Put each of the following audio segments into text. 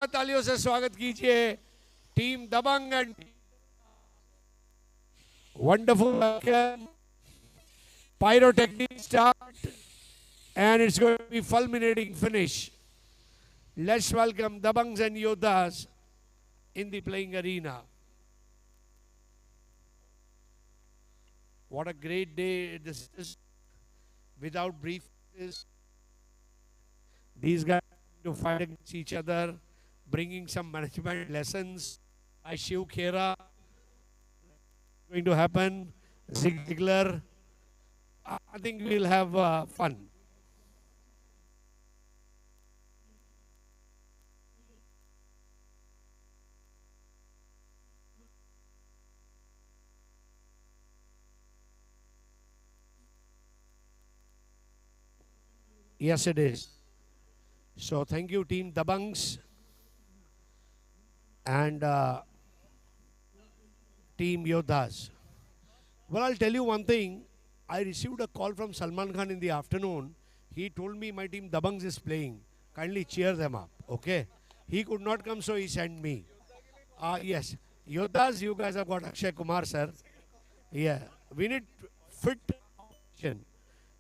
तालियों से स्वागत कीजिए team Dabangg and wonderful welcome. Pyrotechnic start and it's going to be fulminating finish. Let's welcome Dabangs and Yodhas in the playing arena. What a great day this is. Without briefs, these guys to fight against each other, bringing some management lessons. By Shiv Khera going to happen. Zig Ziglar. I think we'll have fun. Yes, it is. So thank you, Team Dabangs and Team Yodhas. Well, I'll tell you one thing. I received a call from Salman Khan in the afternoon. He told me my team Dabangs is playing. Kindly cheer them up, okay? He could not come, so he sent me. Yes. Yodhas, you guys have got Akshay Kumar, sir. Yeah. We need fit option.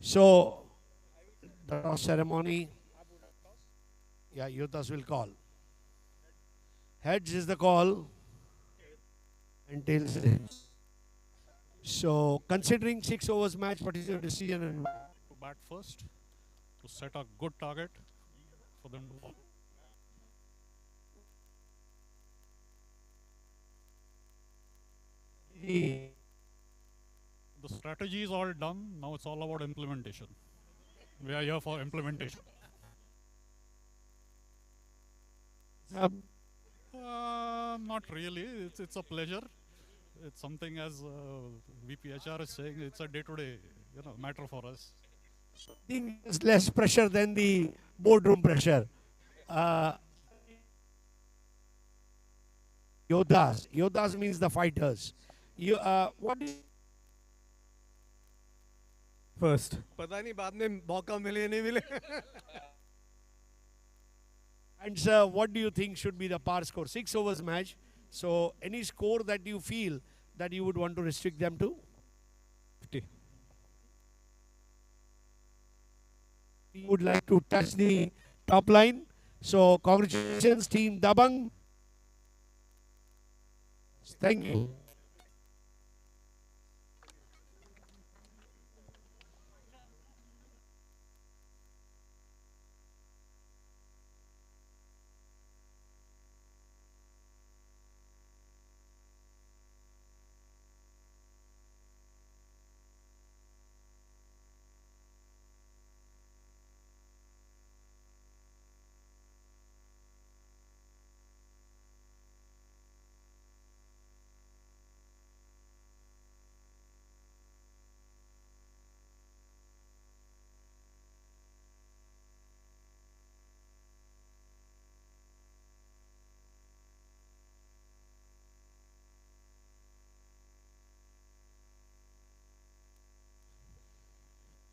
So, the toss ceremony. Yeah, Yodhas will call. Heads is the call. And tails is heads. So, considering 6 overs match, what is your decision? To bat first, to set a good target for them to follow. The The strategy is all done. Now it's all about implementation. We are here for implementation. Not really. It's a pleasure. It's something, as VPHR is saying, it's a day-to-day matter for us. think there's less pressure than the boardroom pressure. Uh, Yodhas. Yodhas means the fighters. What is first पता नहीं बाद में मौका मिले नहीं मिले and sir, what do you think should be the par score? 6 overs match. So any score that you feel that you would want to restrict them to? 50 You would like to touch the top line. So congratulations, team Dabang. Thank you.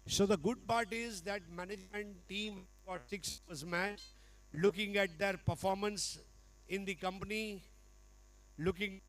So the good part is that management team got 6 overs match, looking at their performance in the company, looking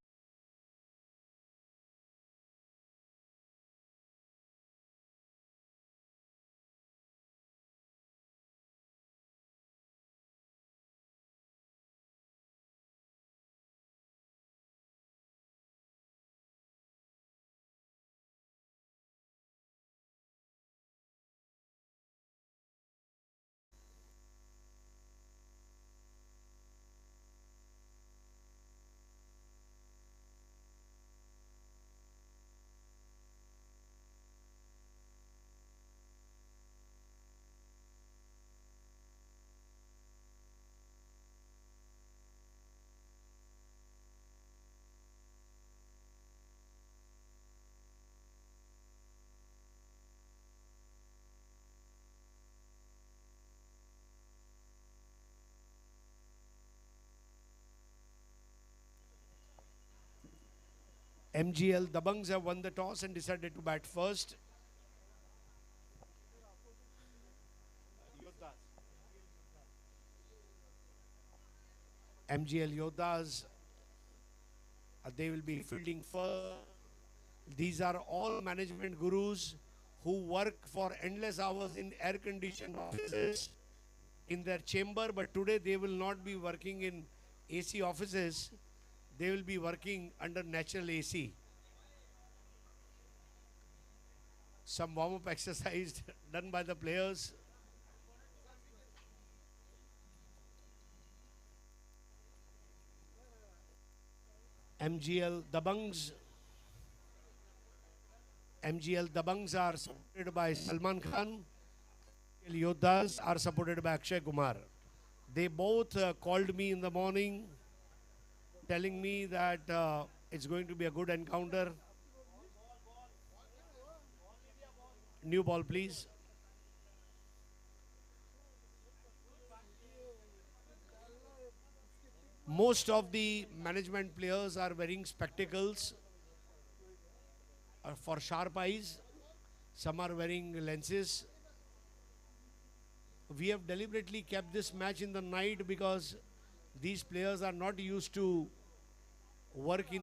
MGL Dabangs have won the toss and decided to bat first. MGL Yodhas, they will be fielding first. These are all management gurus who work for endless hours in air-conditioned offices in their chamber, but today they will not be working in AC offices. They will be working under natural AC. Some warm-up exercise done by the players. MGL Dabangs. MGL Dabangs are supported by Salman Khan. Yodhas are supported by Akshay Kumar. They both called me in the morning telling me that it's going to be a good encounter. New ball, please. Most of the management players are wearing spectacles for sharp eyes. Some are wearing lenses. We have deliberately kept this match in the night because these players are not used to work in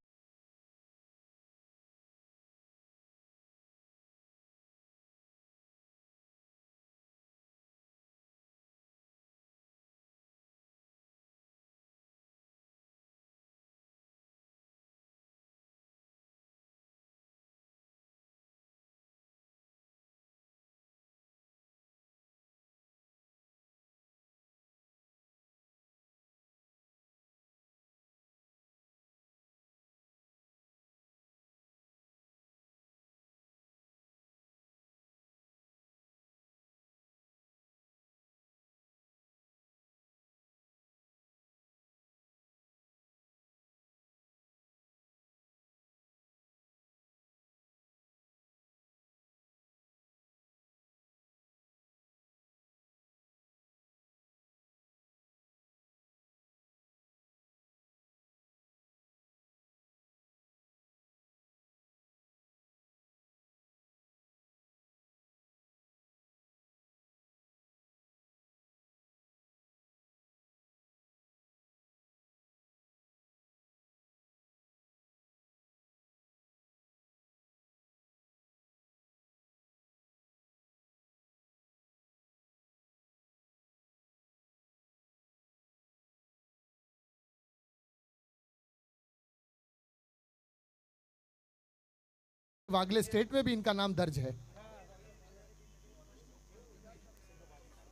Wagle state में भी इनका नाम दर्ज है।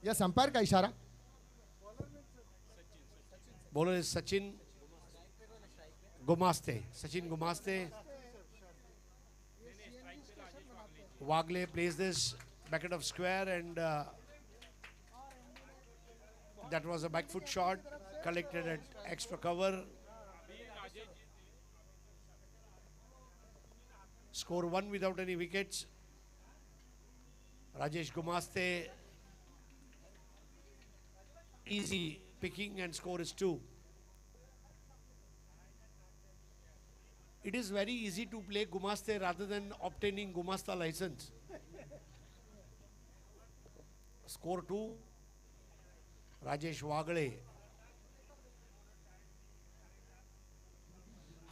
यह umpire का इशारा। bowler is Sachin Gumaste. Sachin Gumaste. Wagle plays this back of square and that was a back foot shot collected at extra cover. Score 1 without any wickets. Rajesh Gumaste easy picking and score is 2. It is very easy to play Gumaste rather than obtaining Gumasta license. Score 2. Rajesh Wagle.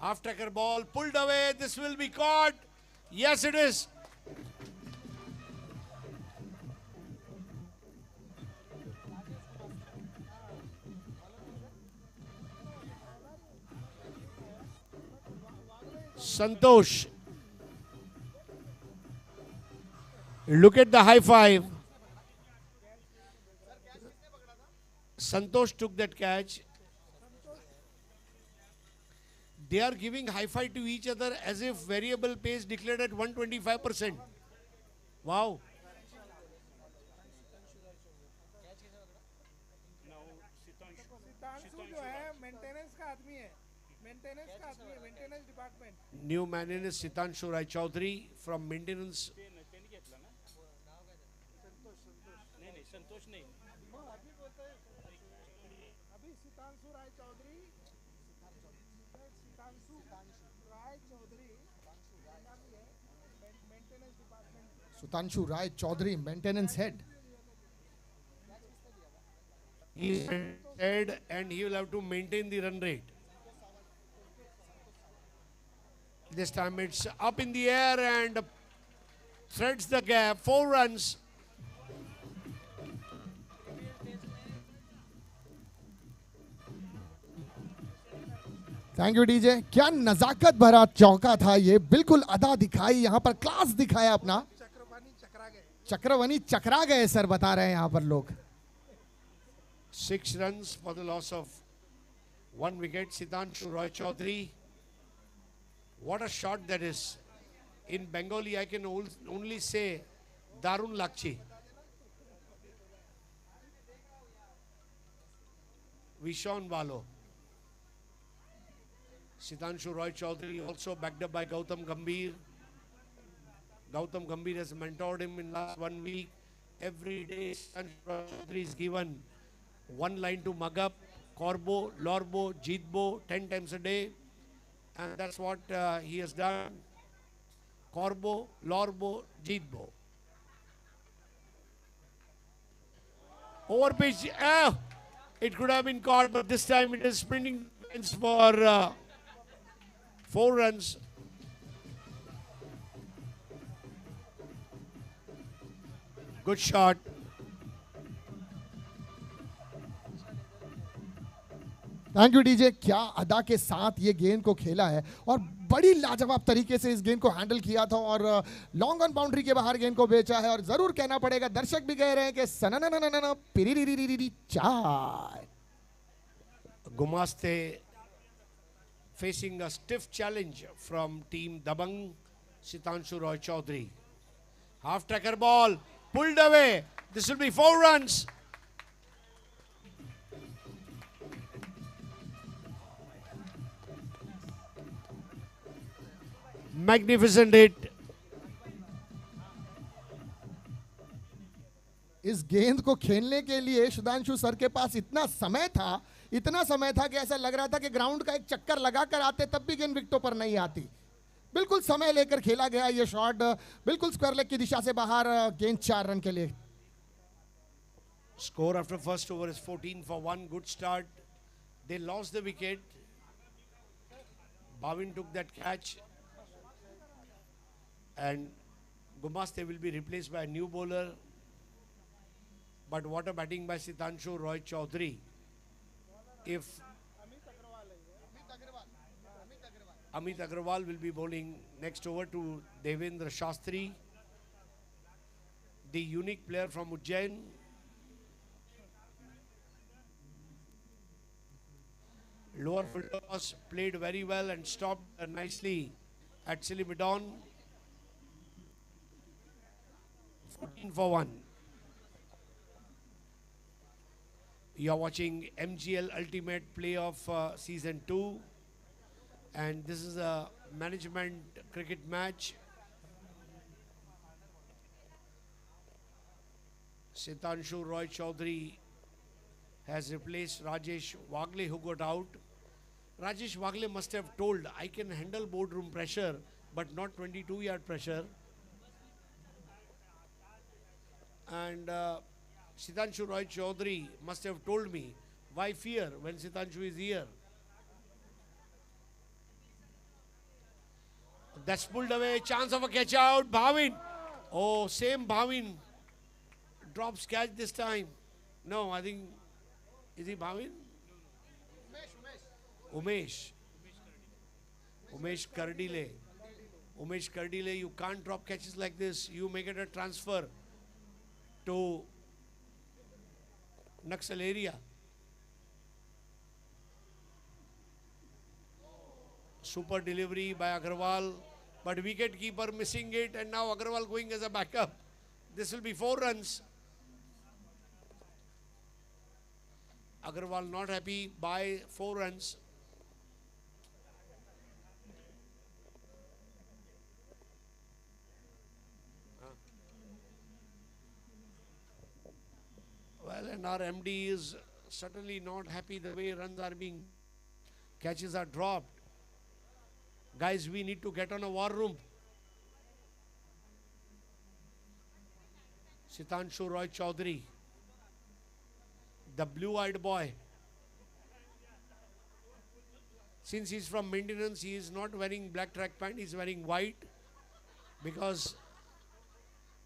Half tacker ball pulled away. This will be caught. Yes, it is. Santosh. Look at the high five. Santosh took that catch. They are giving high five to each other as if variable pace declared at 125%. Wow. New man in is Sitanshu Rai Chaudhary from maintenance. Sutanshu Rai Chaudhary maintenance head. He is Head, and he will have to maintain the run rate. This time it's up in the air and threads the gap. 4 runs. Thank you DJ. क्या नजाकत भरा चौका था ये, बिल्कुल अदा दिखाई, यहाँ पर क्लास दिखाया अपना। चक्रवनी चकरा गए सर, बता रहे हैं यहाँ पर लोग। 6 runs for the loss of 1 wicket. Sitanshu Roy Chaudhary. What a shot that is. In Bengali, I can only say Darun Lakchi. Vishon Valo. Sitanshu Roy Chaudhary also backed up by Gautam Gambhir. Gautam Gambhir has mentored him in last 1 week. Every day, Sitanshu Roy Chaudhary is given 1 line to mug up. Corbo, Lorbo, Jeetbo, 10 times a day. And that's what he has done. Corbo, Lorbo, Jeetbo. Over pitch. It could have been caught, but this time it is sprinting for 4 runs. Good shot. Thank you DJ. क्या अदा के साथ ये गेंद को खेला है और बड़ी लाजवाब तरीके से इस गेंद को हैंडल किया था और लॉन्ग ऑन बाउंड्री के बाहर गेंद को बेचा है। और जरूर कहना पड़ेगा, दर्शक भी कह रहे हैं कि सनननननन पिरिरिरिरिरि चाय। Gumaste facing a stiff challenge from team Dabang. Sitanshu Roy Chaudhary. Half tracker ball pulled away. This will be 4 runs. Magnificent hit. इस गेंद को खेलने के लिए सुधांशु सर के पास इतना समय था कि ऐसा लग रहा था कि ग्राउंड का एक चक्कर लगाकर आते तब भी गेंद विकेटों पर नहीं आती। बिल्कुल समय लेकर खेला गया ये शॉट, बिल्कुल स्क्वायर लेग की दिशा से बाहर, गेंद 4 रन के लिए। Score after first over is 14 for 1. Good start. They lost the wicket. Bhavin took that catch. And Gumaste will be replaced by a new bowler. But what a batting by Sitanshu Roy Chaudhary. If Amit Agarwal will be bowling next over to Devendra Shastri, the unique player from Ujjain. Lower fielder was played very well and stopped nicely at Silimidon. 14 for 1. You are watching MGL Ultimate Playoff Season 2. And this is a management cricket match. Sitanshu Roy Chaudhary has replaced Rajesh Wagle, who got out. Rajesh Wagle must have told, I can handle boardroom pressure, but not 22-yard pressure. And Sitanshu Roy Chaudhary must have told me, why fear when Sitanshu is here? That's pulled away, chance of a catch out, Bhavin. Oh, same Bhavin. Drops catch this time. No, I think, is he Bhavin? Umesh Kardile. Umesh Kardile, you can't drop catches like this. You make it a transfer to Naxal area. Super delivery by Agarwal, but wicket keeper missing it, and now Agarwal going as a backup. This will be 4 runs. Agarwal not happy by 4 runs. Well, and our MD is certainly not happy the way runs are being, catches are dropped. Guys, we need to get on a war room. Sitanshu Roy Chaudhary, the blue-eyed boy, Since he's from maintenance, he is not wearing black track pant, he's wearing white because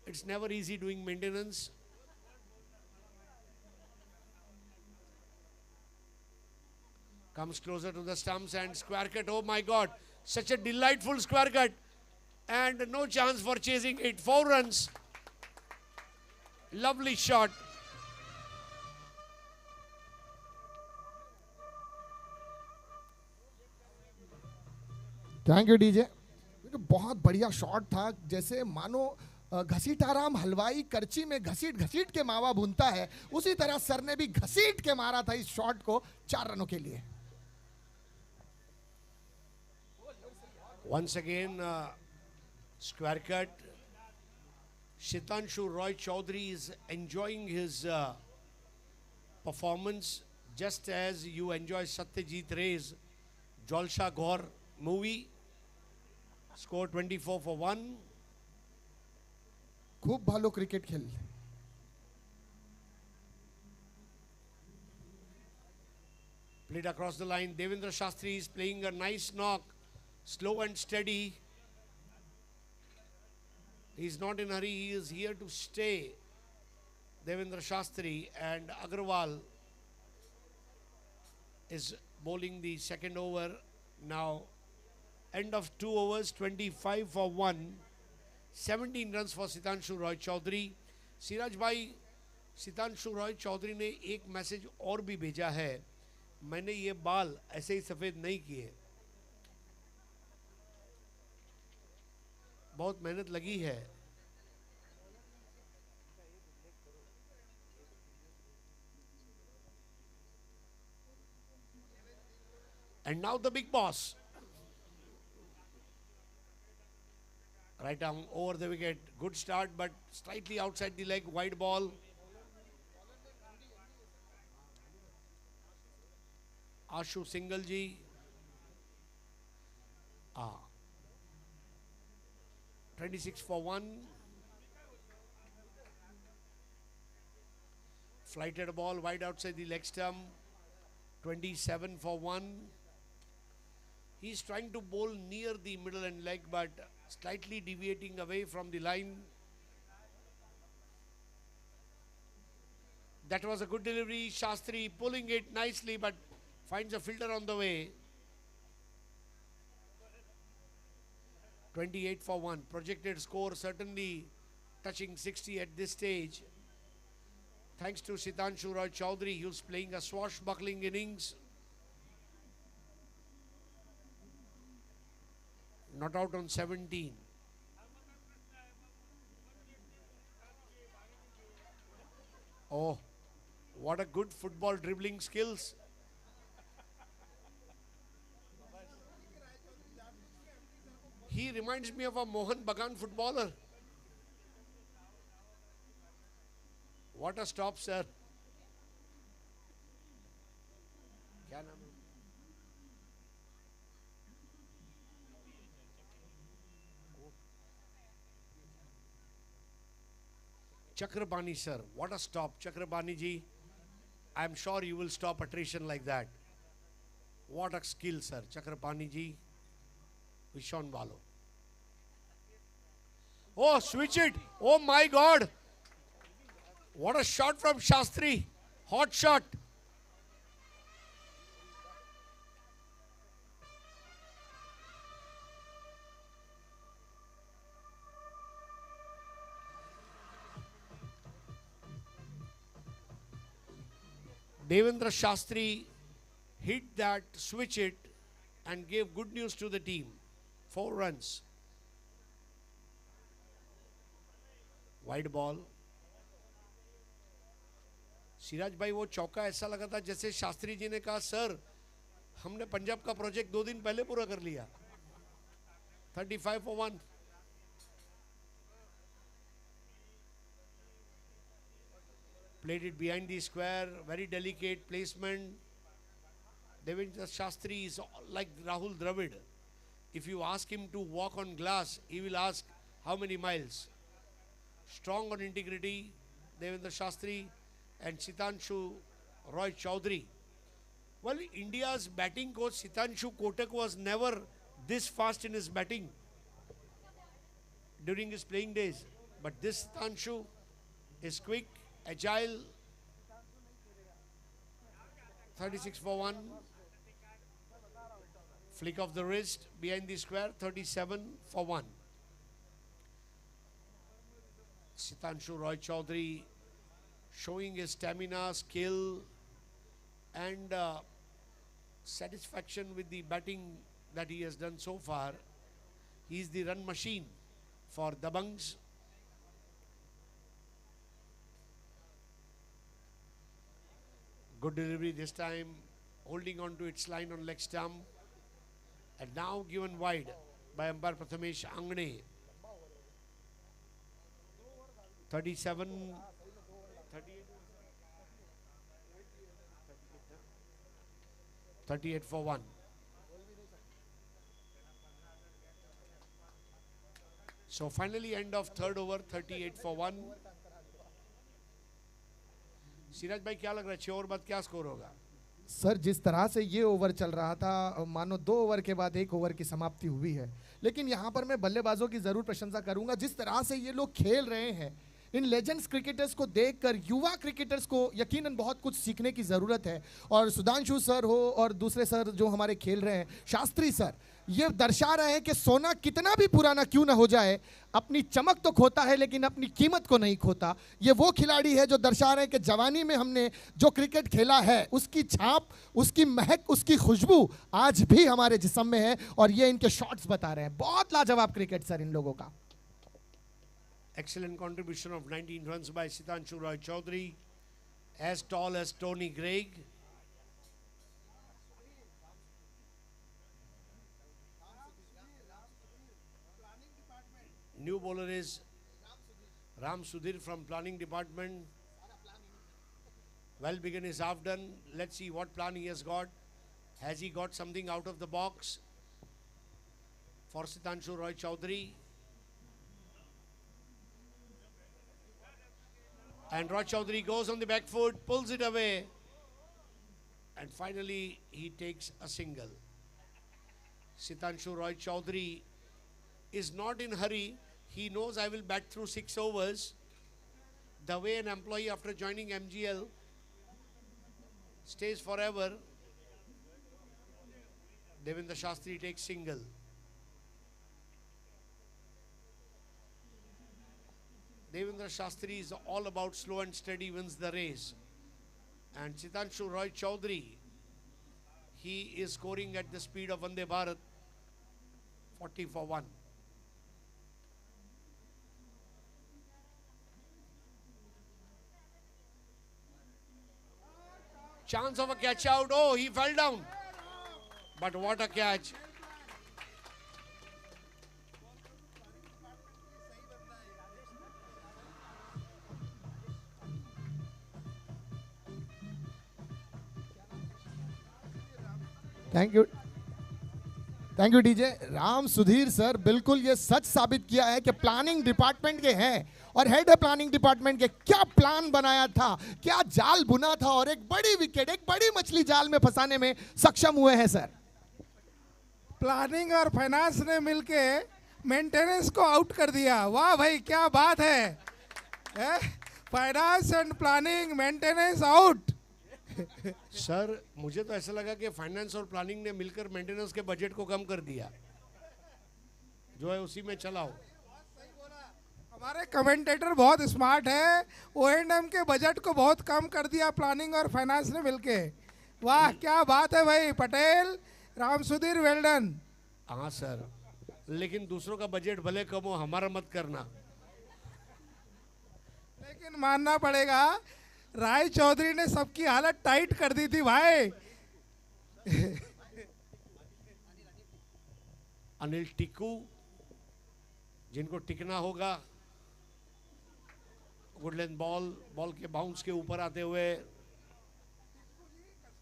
it's never easy doing maintenance. Comes closer to the stumps and square cut. Oh my God, such a delightful square cut. And no chance for chasing it. 4 runs. Lovely shot. Thank you DJ. बहुत बढ़िया shot था, जैसे मानो घसीटाराम हलवाई करची में घसीट घसीट के मावा भूनता है, उसी तरह सर ने भी घसीट के मारा था इस शॉट को 4 रनों के लिए। Once again, square cut. Shitanshu Roy Chaudhary is enjoying his performance just as you enjoy Satyajit Ray's Jalsha Gaur movie. Score 24 for 1. खूब भालो क्रिकेट खेल। Played across the line. Devendra Shastri is playing a nice knock. Slow and steady. He's not in a hurry. He is here to stay. Devendra Shastri, and Agarwal is bowling the second over. Now, end of 2 overs, 25 for 1. 17 runs for Sitanshu Roy Chaudhary. Siraj भाई, सितांशु रॉय चौधरी ने एक message और भी भेजा है, मैंने ये बाल ऐसे ही सफ़ेद नहीं किए, बहुत मेहनत लगी है। And now the big boss. Right arm over the wicket. Good start, but slightly outside the leg. Wide ball. Ashu Singalji. 26 for 1. Flighted ball wide outside the leg stump. 27 for 1. He's trying to bowl near the middle and leg, but slightly deviating away from the line. That was a good delivery. Shastri pulling it nicely, but finds a filter on the way. 28 for 1. Projected score certainly touching 60 at this stage. Thanks to Sitanshu Roy Chaudhary, who's playing a swashbuckling innings. Not out on 17. Oh, what a good football dribbling skills. He reminds me of a Mohan Bagan footballer. What a stop, sir. क्या नाम है? Chakrapani sir, what a stop. Chakrapani ji, I am sure you will stop attrition like that. What a skill, sir. Chakrapani ji, Vishon Balo. Oh, switch it. Oh my God. What a shot from Shastri. Hot shot. Devendra Shastri hit that, switch it, and gave good news to the team. 4 runs. Wide ball. Siraj भाई, वो चौका ऐसा लगा था जैसे शास्त्री जी ने कहा, sir हमने पंजाब का प्रोजेक्ट 2 दिन पहले पूरा कर लिया। 35 for 1. Played it behind the square, very delicate placement. Devendra Shastri is like Rahul Dravid. If you ask him to walk on glass, he will ask how many miles. Strong on integrity, Devendra Shastri and Sitanshu Roy Chaudhary. Well, India's batting coach Sitanshu Kotak was never this fast in his batting during his playing days. But this Sitanshu is quick, agile. 36 for 1. Flick of the wrist behind the square. 37 for 1. Sitanshu Roy Chaudhary showing his stamina, skill and satisfaction with the batting that he has done so far. He is the run machine for Dabangs. Good delivery this time, holding on to its line on leg stump, and now given wide by umpire Prathamesh Angne. 37, 38 for 1. So finally end of third over, 38 for 1. Siraj भाई क्या लग रहा है 6 over बाद क्या score होगा? Sir जिस तरह से ये ओवर चल रहा था, मानो 2 ओवर के बाद 1 ओवर की समाप्ति हुई है, लेकिन यहाँ पर मैं बल्लेबाजों की जरूर प्रशंसा करूंगा। जिस तरह से ये लोग खेल रहे हैं, इन लेजेंड्स क्रिकेटर्स को देखकर युवा क्रिकेटर्स को यकीनन बहुत कुछ सीखने की ज़रूरत है। और सुधांशु सर हो और दूसरे सर जो हमारे खेल रहे हैं, शास्त्री सर, ये दर्शा रहे हैं कि सोना कितना भी पुराना क्यों ना हो जाए, अपनी चमक तो खोता है लेकिन अपनी कीमत को नहीं खोता। ये वो खिलाड़ी है जो दर्शा रहे हैं कि जवानी में हमने जो क्रिकेट खेला है, उसकी छाप, उसकी महक, उसकी खुशबू आज भी हमारे जिस्म में है। और ये इनके शॉट्स बता रहे हैं। बहुत लाजवाब क्रिकेट सर इन लोगों का। Excellent contribution of 19 runs by Sitanshu Roy Chaudhary, as tall as Tony Greig. New bowler is Ram Sudhir from planning department. Well begun is half done. Let's see what plan he has got. Has he got something out of the box for Sitanshu Roy Chaudhary? And Roy Chaudhary goes on the back foot, pulls it away, and finally he takes a single. Sitanshu Roy Chaudhary is not in hurry. He knows I will bat through 6 overs. The way an employee after joining MGL stays forever. Devendra Shastri takes single. Devendra Shastri is all about slow and steady wins the race. And Sitanshu Roy Chaudhary, he is scoring at the speed of Vande Bharat, 40 for 1. Chance of a catch out. Oh, he fell down. But what a catch. Thank you DJ. Ram Sudhir sir बिल्कुल ये सच साबित किया है कि planning department के हैं और head है प्लानिंग डिपार्टमेंट के। क्या प्लान बनाया था, क्या जाल बुना था और एक बड़ी विकेट, एक बड़ी मछली जाल में फंसाने में सक्षम हुए हैं सर। प्लानिंग और फाइनेंस ने मिलके मेंटेनेंस को आउट कर दिया। वाह भाई क्या बात है। Finance and planning, maintenance out. Sir मुझे तो ऐसा लगा कि फाइनेंस और प्लानिंग ने मिलकर मेंटेनेंस के बजट को कम कर दिया, जो है उसी में चलाओ। हमारे कमेंटेटर बहुत स्मार्ट है, O&M के बजट को बहुत कम कर दिया प्लानिंग और फाइनेंस ने मिलके। वाह क्या बात है भाई। Patel, Ram Sudhir, well done. हाँ सर, लेकिन दूसरों का बजट भले कम हो, हमारा मत करना। लेकिन मानना पड़ेगा राय चौधरी ने सबकी हालत टाइट कर दी थी भाई। अनिल टिक्कू, जिनको टिकना होगा, गुडलैंड बॉल के बाउंस के ऊपर आते हुए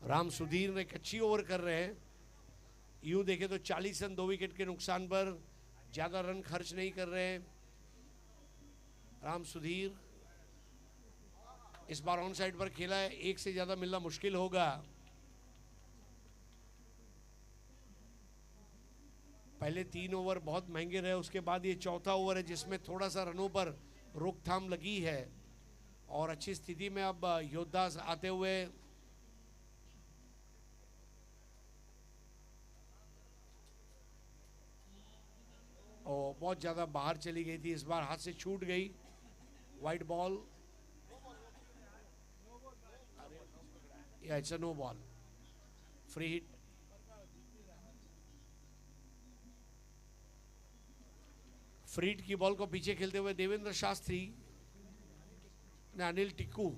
राम सुधीर ने एक अच्छी ओवर कर रहे हैं। यूं देखे तो 40 रन 2 विकेट के नुकसान पर, ज्यादा रन खर्च नहीं कर रहे हैं राम सुधीर। इस बार ऑन साइड पर खेला है, 1 से ज्यादा मिलना मुश्किल होगा। पहले 3 ओवर बहुत महंगे रहे, उसके बाद ये चौथा ओवर है जिसमें थोड़ा सा रनों पर रोकथाम लगी है और अच्छी स्थिति में अब योद्धा आते हुए और बहुत ज़्यादा बाहर चली गई थी, इस बार हाथ से छूट गई। वाइड बॉल, या it's a no ball, free hit. Free hit की बॉल को पीछे खेलते हुए देवेंद्र शास्त्री ने अनिल टिक्कू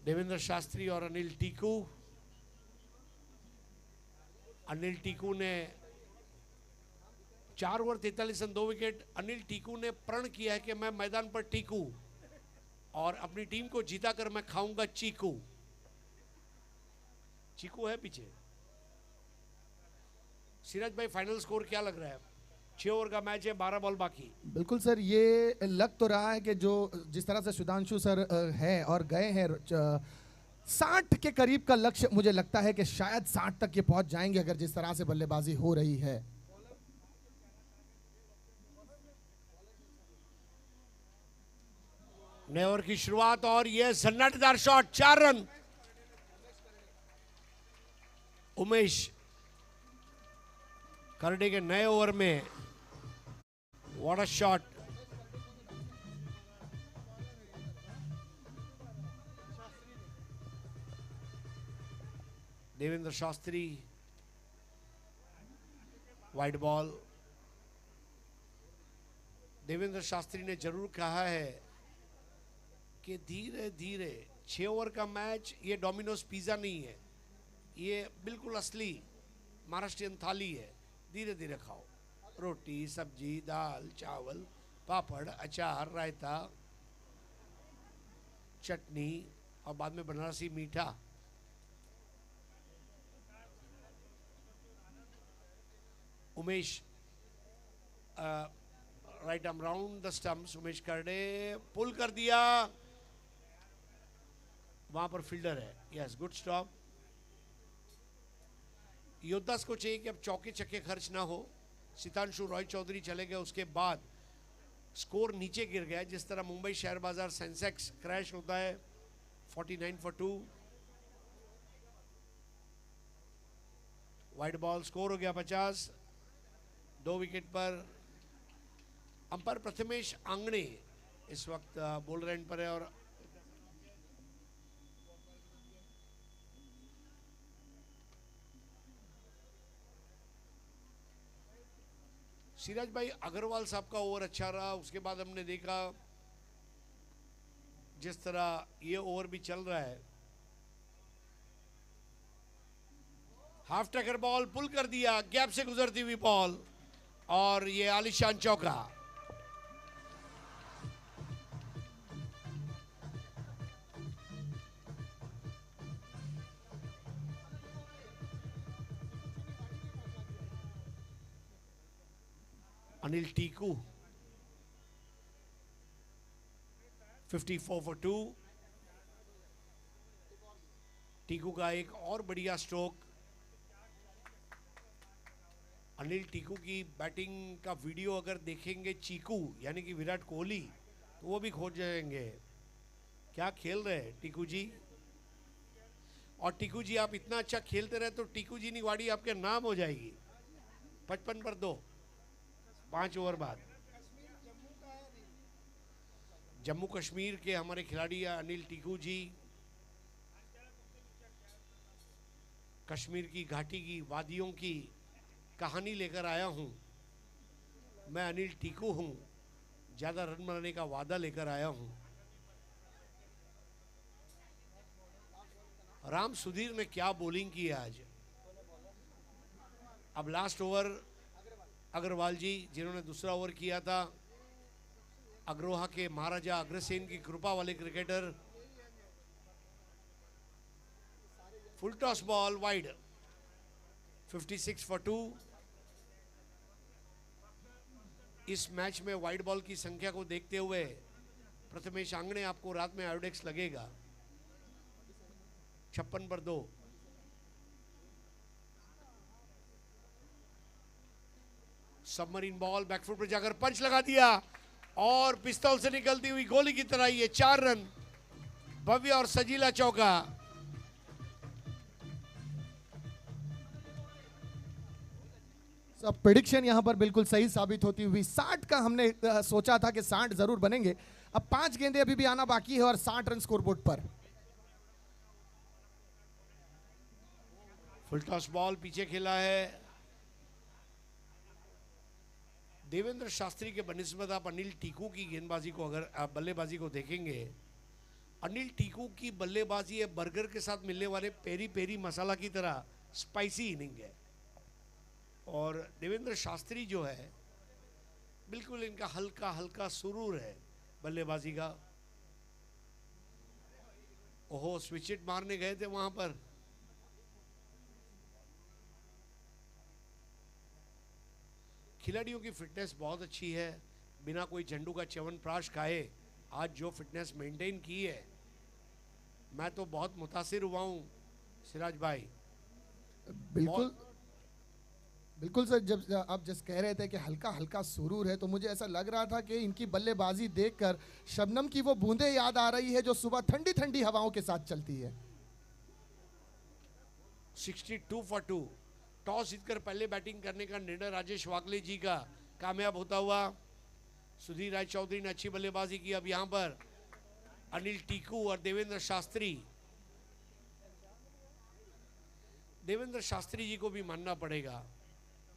देवेंद्र शास्त्री और अनिल टिक्कू। अनिल टिक्कू ने 4 over 43 run 2 wicket. Anil Tikku ने प्रण किया है कि मैं मैदान पर टिकू और अपनी टीम को जीता कर मैं खाऊंगा चीकू। चीकू है पीछे। सिराज भाई, फाइनल स्कोर क्या लग रहा है? 6 ओवर का मैच है, 12 बॉल बाकी। बिल्कुल सर, ये लग तो रहा है कि जो जिस तरह से सुधांशु सर है और गए हैं 60 के करीब का लक्ष्य, मुझे लगता है कि शायद 60 तक ये पहुंच जाएंगे अगर जिस तरह से बल्लेबाजी हो रही है। नए ओवर की शुरुआत और ये सन्नाटेदार शॉट, 4 रन। उमेश करडे के नए ओवर में what a shot. Devendra Shastri, wide ball. Devendra Shastri ने जरूर कहा है कि धीरे धीरे 6 ओवर का मैच ये डोमिनोज पिज्जा नहीं है, ये बिल्कुल असली महाराष्ट्रियन थाली है। धीरे धीरे खाओ, रोटी सब्जी दाल चावल पापड़ अचार रायता चटनी और बाद में बनारसी मीठा। Umesh right arm round the stumps. Umesh करडे पुल कर दिया, वहां पर फील्डर है। Yes, good stop. योद्धास को चाहिए कि अब चौके छक्के खर्च ना हो। सितांशु रॉय चौधरी चले गए, उसके बाद स्कोर नीचे गिर गया। जिस तरह मुंबई शेयर बाजार सेंसेक्स क्रैश होता है 49 for 2। वाइड बॉल, स्कोर हो गया 50, 2 विकेट पर। अंपायर प्रथमेश आंगणे इस वक्त बॉलर एंड पर है और सिराज भाई, अग्रवाल साहब का ओवर अच्छा रहा। उसके बाद हमने देखा जिस तरह ये ओवर भी चल रहा है, हाफ टैकर बॉल, पुल कर दिया, गैप से गुजरती हुई बॉल और ये आलिशान चौका। अनिल टीकू 54 for 2। टीकू का एक और बढ़िया स्ट्रोक। अनिल टीकू की बैटिंग का वीडियो अगर देखेंगे चीकू यानी कि विराट कोहली, तो वो भी खोज जाएंगे क्या खेल रहे हैं टीकू जी। और टीकू जी, आप इतना अच्छा खेलते रहे तो टीकू जी निवाड़ी आपके नाम हो जाएगी। 55 पर 2, 5 ओवर बाद। जम्मू कश्मीर के हमारे खिलाड़ी अनिल टीकू जी। कश्मीर की घाटी की वादियों की कहानी लेकर आया हूं। मैं अनिल टीकू हूं, ज्यादा रन बनाने का वादा लेकर आया हूं। राम सुधीर ने क्या बॉलिंग की आज। अब लास्ट ओवर अग्रवाल जी, जिन्होंने दूसरा ओवर किया था, अग्रोहा के महाराजा अग्रसेन की कृपा वाले cricketer. Full toss ball, wide, 56 for 2। इस मैच में वाइड बॉल की संख्या को देखते हुए प्रथमेश आंगणे आपको रात में आयोडेक्स लगेगा। 56 पर 2। सबमरीन बॉल बैकफुट पर जाकर पंच लगा दिया और पिस्तौल से निकलती हुई गोली की तरह ये 4 रन, भव्य और सजीला चौका। सब प्रेडिक्शन यहां पर बिल्कुल सही साबित होती हुई। 60 का हमने सोचा था कि 60 जरूर बनेंगे। अब 5 गेंदे अभी भी आना बाकी है और 60 रन स्कोरबोर्ड पर। फुल टॉस बॉल पीछे खेला है। देवेंद्र शास्त्री के बनिस्बत आप अनिल टीकू की गेंदबाजी को, अगर आप बल्लेबाजी को देखेंगे, अनिल टीकू की बल्लेबाजी है बर्गर के साथ मिलने वाले पेरी पेरी मसाला की तरह स्पाइसी इनिंग है। और देवेंद्र शास्त्री जो है बिल्कुल इनका हल्का हल्का सुरूर है बल्लेबाजी का। ओहो, स्विच हिट मारने गए थे वहां पर। खिलाड़ियों की फिटनेस बहुत अच्छी है, बिना कोई झंडू का च्यवनप्राश खाए आज जो फिटनेस मेंटेन की है, मैं तो बहुत मुतासिर हुआ हूं सिराज भाई। बिल्कुल बिल्कुल सर, जब आप जिस कह रहे थे कि हल्का हल्का सुरूर है, तो मुझे ऐसा लग रहा था कि इनकी बल्लेबाजी देखकर शबनम की वो बूंदें याद आ रही है जो सुबह ठंडी ठंडी हवाओं के साथ चलती है। 62 for 2। टॉस जीतकर पहले बैटिंग करने का निर्णय राजेश वाकले जी का कामयाब होता हुआ। सुधीर राय चौधरी ने अच्छी बल्लेबाजी की। अब यहां पर अनिल टीकू और देवेंद्र शास्त्री। देवेंद्र शास्त्री जी को भी मानना पड़ेगा,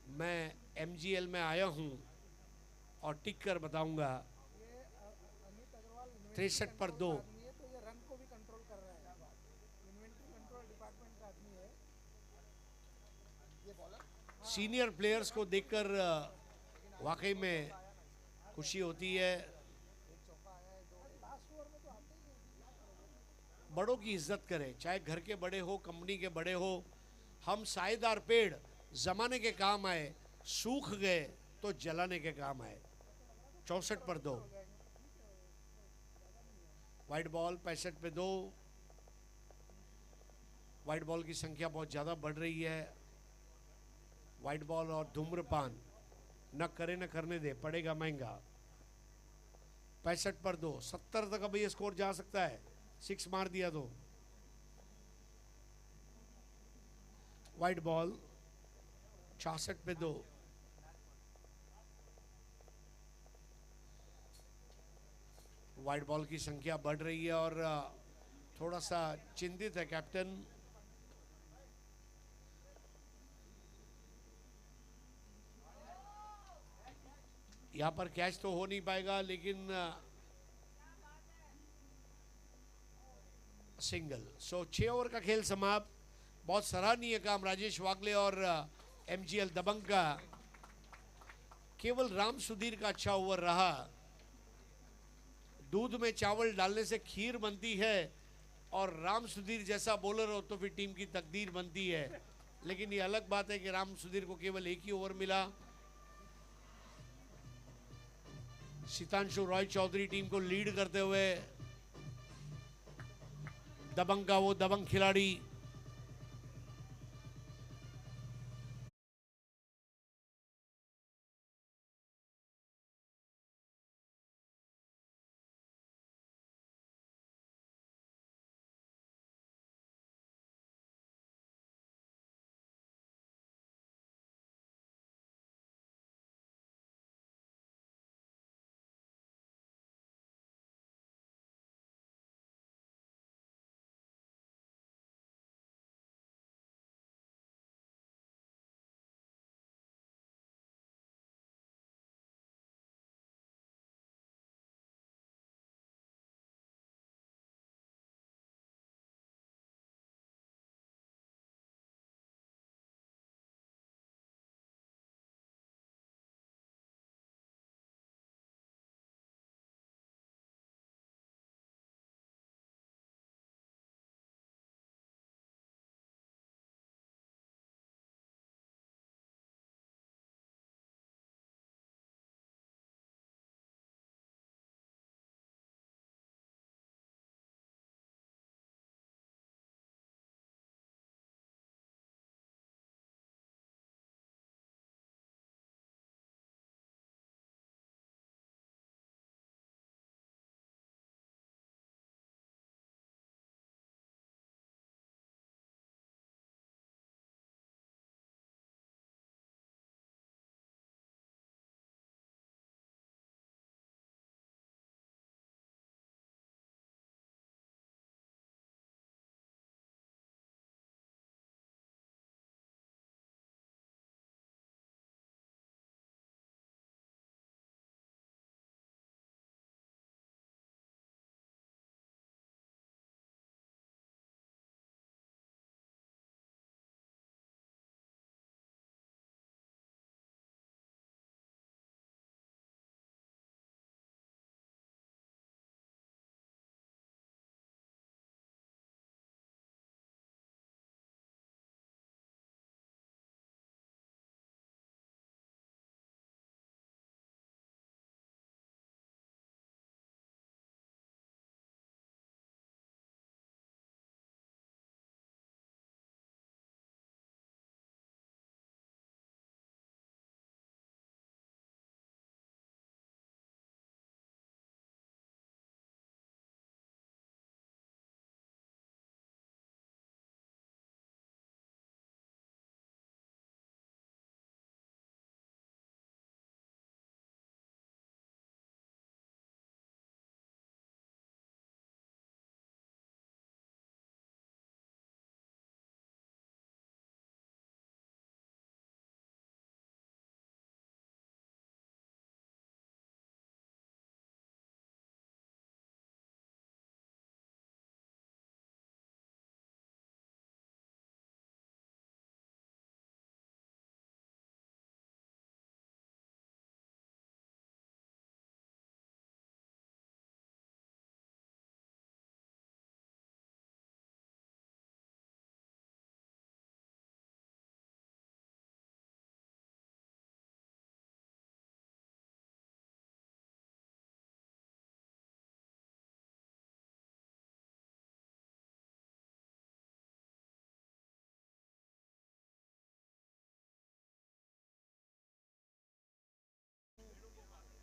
मैं एमजीएल में आया हूं और टिक कर बताऊंगा। 63 पर 2। सीनियर प्लेयर्स को देखकर वाकई में खुशी होती है। बड़ों की इज्जत करें, चाहे घर के बड़े हो, कंपनी के बड़े हो। हम सायेदार पेड़ जमाने के काम आए, सूख गए तो जलाने के काम आए। 64 पर 2। वाइड बॉल 65 पे 2। वाइड बॉल की संख्या बहुत ज्यादा बढ़ रही है। वाइड बॉल और धूम्रपान न करे न करने दे, पड़ेगा महंगा। 65 पर 2। 70 तक अब ये स्कोर जा सकता है, 6 मार दिया तो। वाइड बॉल 66 पे 2। वाइड बॉल की संख्या बढ़ रही है और थोड़ा सा चिंतित है कैप्टन। यहां पर कैच तो हो नहीं पाएगा, लेकिन सिंगल। 6 ओवर का खेल समाप्त। बहुत सराहनीय काम राजेश वाकले और एमजीएल दबंग का। केवल राम सुधीर का अच्छा ओवर रहा। दूध में चावल डालने से खीर बनती है और राम सुधीर जैसा बॉलर हो तो फिर टीम की तकदीर बनती है। लेकिन ये अलग बात है कि राम सुधीर को केवल एक ही ओवर मिला। सितांशु रॉय चौधरी टीम को लीड करते हुए, दबंग का वो दबंग खिलाड़ी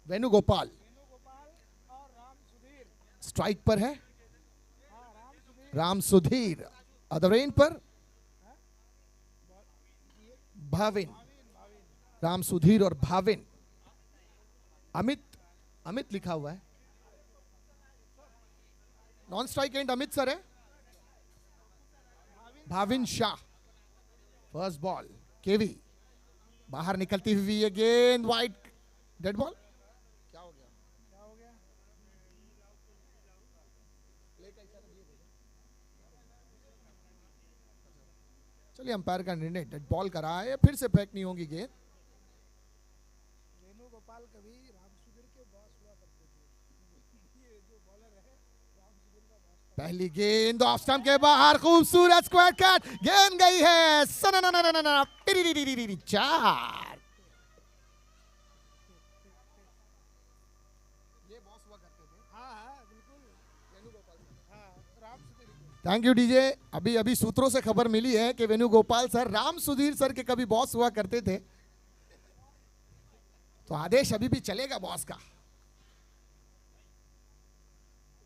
वेणुगोपाल स्ट्राइक पर है, राम सुधीर अदर एंड पर, भाविन, राम सुधीर और भाविन। अमित लिखा हुआ है, non strike and Amit sir है, भाविन शाह। फर्स्ट बॉल केवी, बाहर निकलती हुई ये गेंद, वाइड, डेड बॉल। क्या हो गया? चलिए अंपायर का निर्णय डेड बॉल का रहा है, फिर से फेंक नहीं होगी गेंद। वेणुगोपाल कभी रामसुधीर के बॉस हुआ करते थे। ये जो बॉलर है रामसुधीर का बॉस। पहली गेंद ऑफ स्टंप के बाहर, खूबसूरत स्क्वायर कट, गेंद गई है सननननननन, टिरिरिरिरिरि, 4। ये बॉस हुआ करते थे। हाँ बिल्कुल वेणुगोपाल। हाँ रामसुधीर के। Thank you DJ. अभी सूत्रों से खबर मिली है कि वेणुगोपाल सर राम सुधीर सर के कभी बॉस हुआ करते थे, तो आदेश अभी भी चलेगा बॉस का।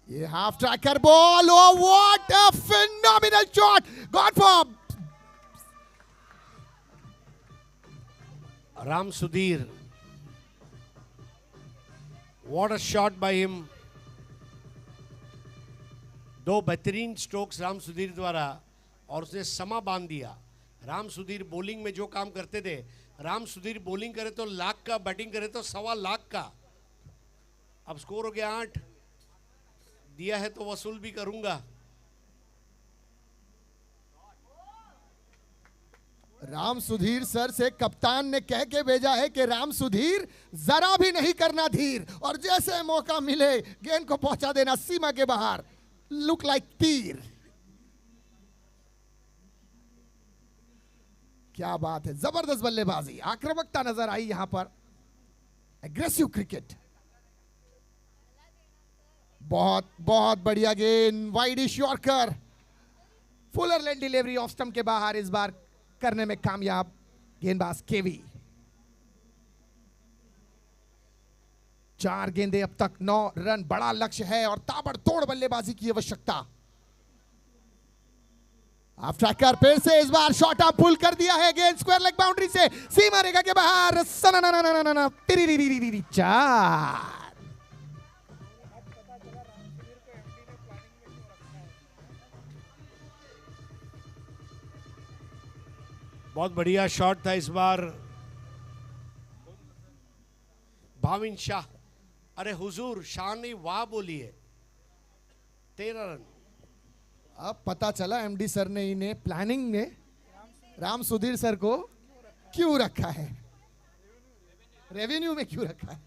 ये half tracker ball, oh what a phenomenal shot, God for Ram Sudhir. What a shot by him. दो बेहतरीन स्ट्रोक्स राम सुधीर द्वारा, और उसने समा बांध दिया। राम सुधीर बॉलिंग में जो काम करते थे, राम सुधीर बॉलिंग करे तो लाख का, बैटिंग करे तो 1.25 लाख का। अब स्कोर हो गया 8, दिया है तो वसूल भी करूंगा। राम सुधीर सर से कप्तान ने कह के भेजा है कि राम सुधीर जरा भी नहीं करना धीर, और जैसे मौका मिले गेंद को पहुंचा देना सीमा के बाहर, लुक लाइक तीर। क्या बात है, जबरदस्त बल्लेबाजी, आक्रामकता नजर आई यहां पर, एग्रेसिव क्रिकेट, बहुत बहुत बढ़िया गेंद, वाइडिश यॉर्कर, फुलर लेन डिलीवरी ऑफ स्टंप के बाहर, इस बार करने में कामयाब गेंदबाज केवी। 4 गेंदें अब तक, 9 रन, बड़ा लक्ष्य है और ताबड़तोड़ बल्लेबाजी की आवश्यकता। ऑफ ट्रैकर फिर से इस बार शॉट अप पुल कर दिया है, गेंद स्क्वायर लेग बाउंड्री से सीमा रेखा के बाहर, सननननननन, टिरिरिरिरिरि, 4। बहुत बढ़िया शॉट था इस बार, भाविन शाह। अरे हुजूर, शाह नहीं वाह बोलिए। 13 रन। अब पता चला एमडी सर ने इन्हें प्लानिंग में राम सुधीर सर को क्यों रखा है, रेवेन्यू में क्यों रखा है।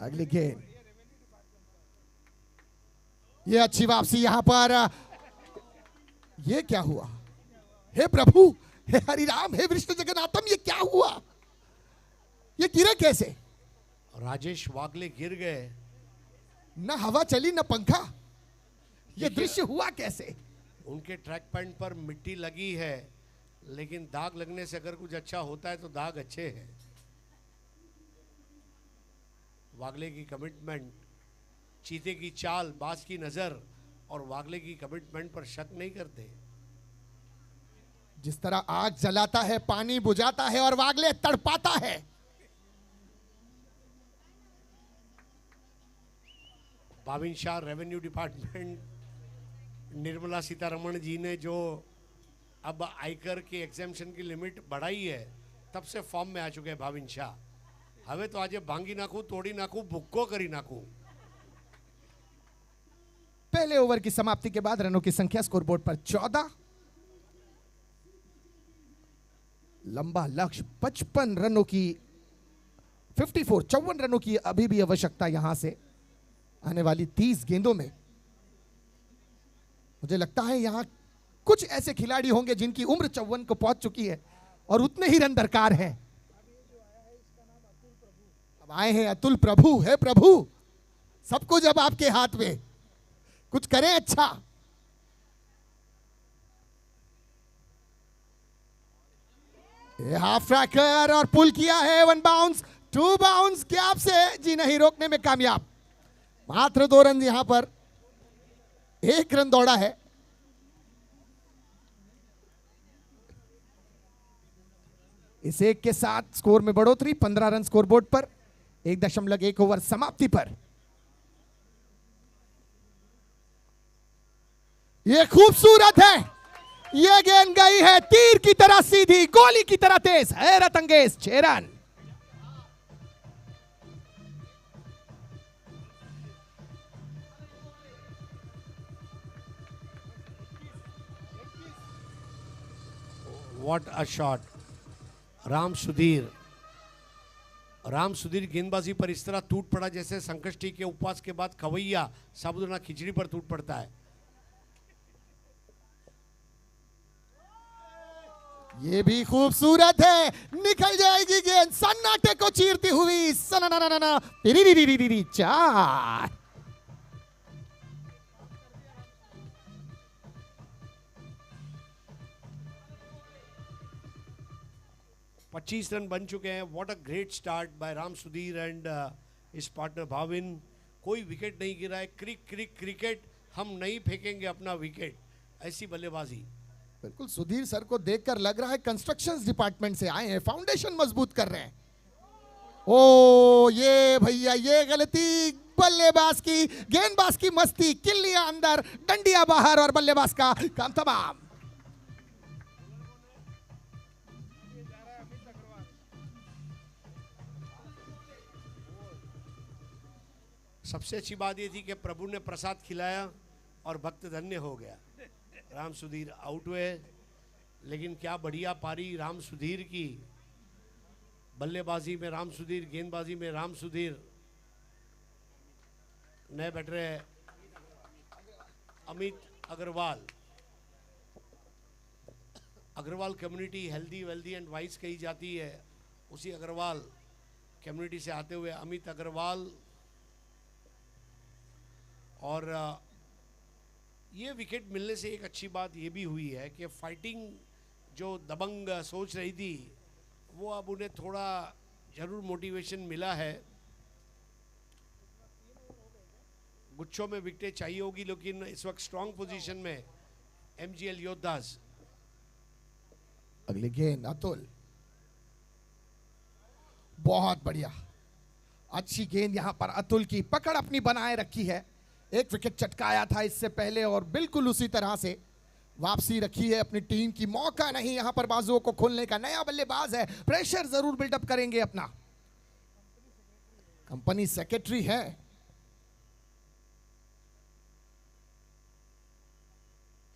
अगली गेंद, ये अच्छी वापसी यहां पर, ये क्या हुआ, हे प्रभु, हे हरिराम, हे विष्णु जगन्नाथम, ये क्या हुआ, ये गिरे कैसे। राजेश वागले गिर गए, न हवा चली न पंखा, ये दृश्य हुआ कैसे। उनके ट्रैक पैंट पर मिट्टी लगी है, लेकिन दाग लगने से अगर कुछ अच्छा होता है तो दाग अच्छे हैं। वागले की कमिटमेंट, चीते की चाल, बाज की नजर, और वागले की कमिटमेंट पर शक नहीं करते। जिस तरह आग जलाता है, पानी बुझाता है, और वागले तड़पाता है। भाविन शाह, रेवेन्यू डिपार्टमेंट, निर्मला सीतारमण जी ने जो अब आयकर की एग्जेम्पशन की लिमिट बढ़ाई है, तब से फॉर्म में आ चुके हैं भाविन शाह। हमें तो आज भांगी नाखू, तोड़ी नाखू, बुक्को करी नाखू। पहले ओवर की समाप्ति के बाद रनों की संख्या स्कोरबोर्ड पर 14, लंबा लक्ष्य 55 रनों की, 54 रनों की अभी भी आवश्यकता यहां से आने वाली 30 गेंदों में। मुझे लगता है यहां कुछ ऐसे खिलाड़ी होंगे जिनकी उम्र 54 को पहुंच चुकी है और उतने ही रन दरकार हैं। अब आए हैं अतुल प्रभु, है प्रभु, सब कुछ अब आपके हाथ में, कुछ करें अच्छा। ये हाफ ट्रैकर और पुल किया है, 1 बाउंस 2 बाउंस गैप से जी नहीं रोकने में कामयाब। मात्र 2 रन यहां पर, 1 रन दौड़ा है। इस 1 के साथ स्कोर में बढ़ोतरी, 15 रन स्कोर बोर्ड पर, 1.1 ओवर समाप्ति पर। यह खूबसूरत है, यह गेंद गई है तीर की तरह सीधी, गोली की तरह तेज, हैरत अंगेज 6 run. What a shot. Ram Sudhir गेंदबाजी पर इस तरह टूट पड़ा जैसे संकष्टी के उपवास के बाद खवैया साबुदाना खिचड़ी पर टूट पड़ता है। ये भी खूबसूरत है, निकल जाएगी गेंद सन्नाटे को चीरती हुई, सना तिरी 4। 25 रन बन चुके हैं। What a great start by Ram Sudhir and his partner Bhavin. कोई विकेट नहीं गिरा है। क्रिकेट हम नहीं फेंकेंगे अपना विकेट, ऐसी बल्लेबाजी। बिल्कुल सुधीर सर को देखकर लग रहा है कंस्ट्रक्शंस डिपार्टमेंट से आए हैं, फाउंडेशन मजबूत कर रहे हैं। ओ ये भैया ये गलती, बल्लेबाज की गेंदबाज की मस्ती, किल्लियां अंदर डंडिया बाहर और बल्लेबाज का काम तमाम। सबसे अच्छी बात ये थी कि प्रभु ने प्रसाद खिलाया और भक्त धन्य हो गया। राम सुधीर आउट हुए, लेकिन क्या बढ़िया पारी राम सुधीर की। बल्लेबाजी में राम सुधीर, गेंदबाजी में राम सुधीर। नए बैटर है Amit Agarwal. Agarwal community healthy wealthy and wise कही जाती है, उसी अग्रवाल कम्युनिटी से आते हुए अमित अग्रवाल। और ये विकेट मिलने से एक अच्छी बात ये भी हुई है कि फाइटिंग जो दबंग सोच रही थी वो अब उन्हें थोड़ा जरूर मोटिवेशन मिला है। गुच्छों में विकेटें चाहिए होगी, लेकिन इस वक्त स्ट्रांग पोजीशन में एमजीएल योद्धास। अगली गेंद अतुल, बहुत बढ़िया, अच्छी गेंद यहां पर अतुल की, पकड़ अपनी बनाए रखी है। एक विकेट चटकाया था इससे पहले और बिल्कुल उसी तरह से वापसी रखी है अपनी टीम की। मौका नहीं यहां पर बाजुओं को खोलने का। नया बल्लेबाज है, प्रेशर जरूर बिल्डअप करेंगे अपना। कंपनी सेक्रेटरी है।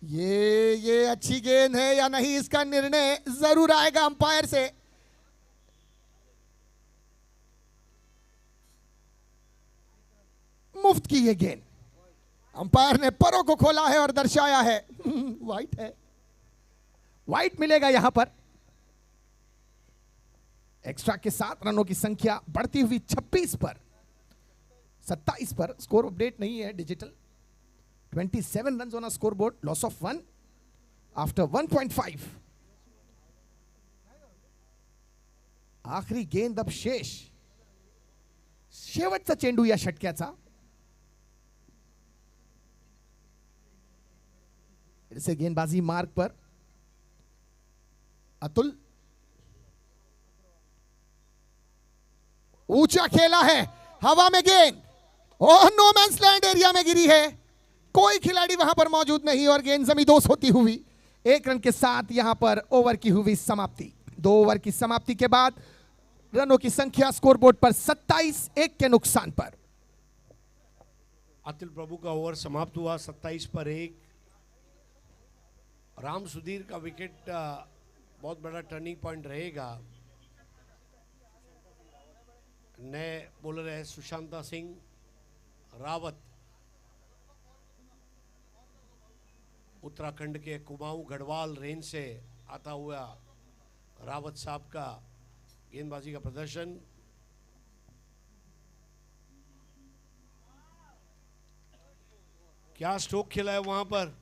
ये अच्छी गेंद है या नहीं, इसका निर्णय जरूर आएगा अंपायर से। मुफ्त की ये गेंद, अंपायर ने परों को खोला है और दर्शाया है वाइट है, वाइट मिलेगा यहां पर। एक्स्ट्रा के साथ रनों की संख्या बढ़ती हुई 26 पर 27 पर। स्कोर अपडेट नहीं है digital. 27 run on a score board, loss of 1 after 1.5। आखरी गेंद अब शेवटचा चेंडू या षटक्याचा। से गेंदबाजी मार्ग पर अतुल, ऊंचा खेला है, हवा में गेंद, oh no man's land area में गिरी है, कोई खिलाड़ी वहां पर मौजूद नहीं और गेंद जमींदोज होती हुई 1 रन के साथ यहां पर ओवर की हुई समाप्ति। 2 ओवर की समाप्ति के बाद रनों की संख्या स्कोरबोर्ड पर 27, 1 के नुकसान पर। अतुल प्रभु का ओवर समाप्त हुआ 27 पर 1। राम सुधीर का विकेट बहुत बड़ा टर्निंग पॉइंट रहेगा। नए बॉलर है सुशांता सिंह रावत, उत्तराखंड के कुमाऊं गढ़वाल रेंज से आता हुआ रावत साहब का गेंदबाजी का प्रदर्शन। क्या स्ट्रोक खेला है वहां पर।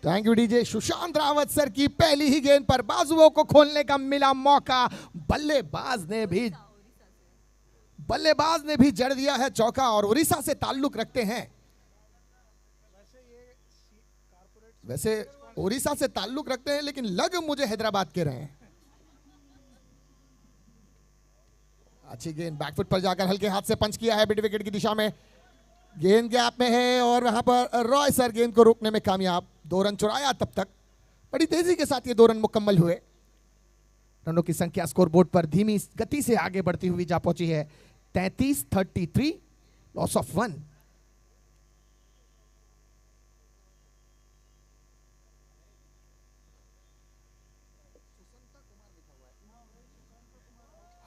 Thank you DJ. Sushant Rawat sir की पहली ही गेंद पर बाजुओं को खोलने का मिला मौका। बल्लेबाज ने भी जड़ दिया है चौका और उड़ीसा से ताल्लुक रखते हैं। वैसे उड़ीसा से ताल्लुक रखते हैं लेकिन लग मुझे हैदराबाद के रहे हैं। अच्छी गेंद बैकफुट पर जाकर हल्के हाथ से पंच किया है मिड विकेट की दिशा में। गेंद गैप में है और वहां पर रॉय सर गेंद को रोकने में कामयाब। 2 रन चुराया तब तक। बड़ी तेजी के साथ ये 2 रन मुकम्मल हुए। रनों की संख्या स्कोर बोर्ड पर धीमी गति से आगे बढ़ती हुई जा पहुंची है। 33-33, लॉस ऑफ 1।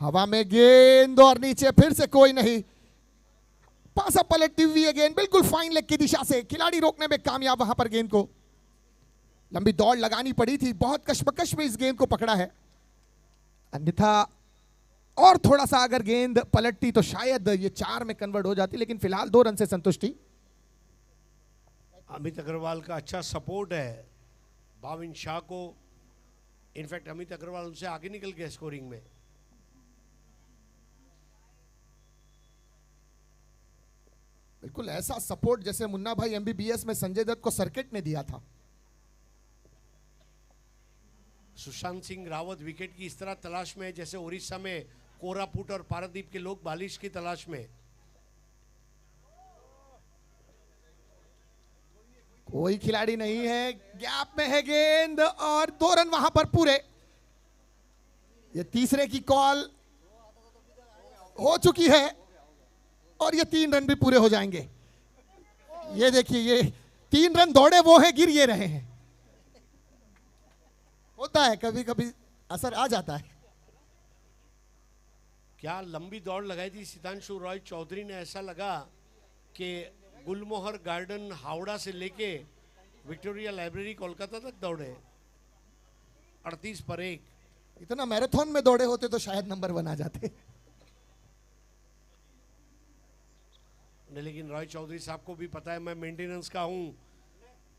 हवा में गेंद और नीचे फिर से कोई नहीं। पासा पलटती हुई है गेंद बिल्कुल फाइन लेग की दिशा से। खिलाड़ी रोकने में कामयाब। वहां पर गेंद को लंबी दौड़ लगानी पड़ी थी। बहुत कशमकश में इस गेंद को पकड़ा है। अन्यथा और थोड़ा सा अगर गेंद पलटती तो शायद ये 4 में कन्वर्ट हो जाती, लेकिन फिलहाल 2 रन से संतुष्टि। अमित अग्रवाल का अच्छा सपोर्ट है भाविन शाह को। इनफैक्ट अमित अग्रवाल उनसे आगे निकल गए स्कोरिंग में। बिल्कुल ऐसा सपोर्ट जैसे मुन्ना भाई एमबीबीएस में संजय दत्त को सर्किट ने दिया था। सुशांत सिंह रावत विकेट की इस तरह तलाश में है जैसे उड़ीसा में कोरापुट और पारादीप के लोग बालिश की तलाश में। कोई खिलाड़ी नहीं है। गैप में है गेंद और 2 रन वहां पर पूरे। ये तीसरे की कॉल हो चुकी है और ये 3 रन भी पूरे हो जाएंगे। ये देखिए, ये 3 रन दौड़े वो हैं, गिर ये रहे हैं। होता है कभी कभी, असर आ जाता है। क्या लंबी दौड़ लगाई थी सितांशु रॉय चौधरी ने। ऐसा लगा कि गुलमोहर गार्डन हावड़ा से लेके विक्टोरिया लाइब्रेरी कोलकाता तक दौड़े। 38 पर 1। इतना मैराथन में दौड़े होते तो शायद नंबर 1 आ जाते। लेकिन रॉय चौधरी साहब को भी पता है मैं मेंटेनेंस का हूं।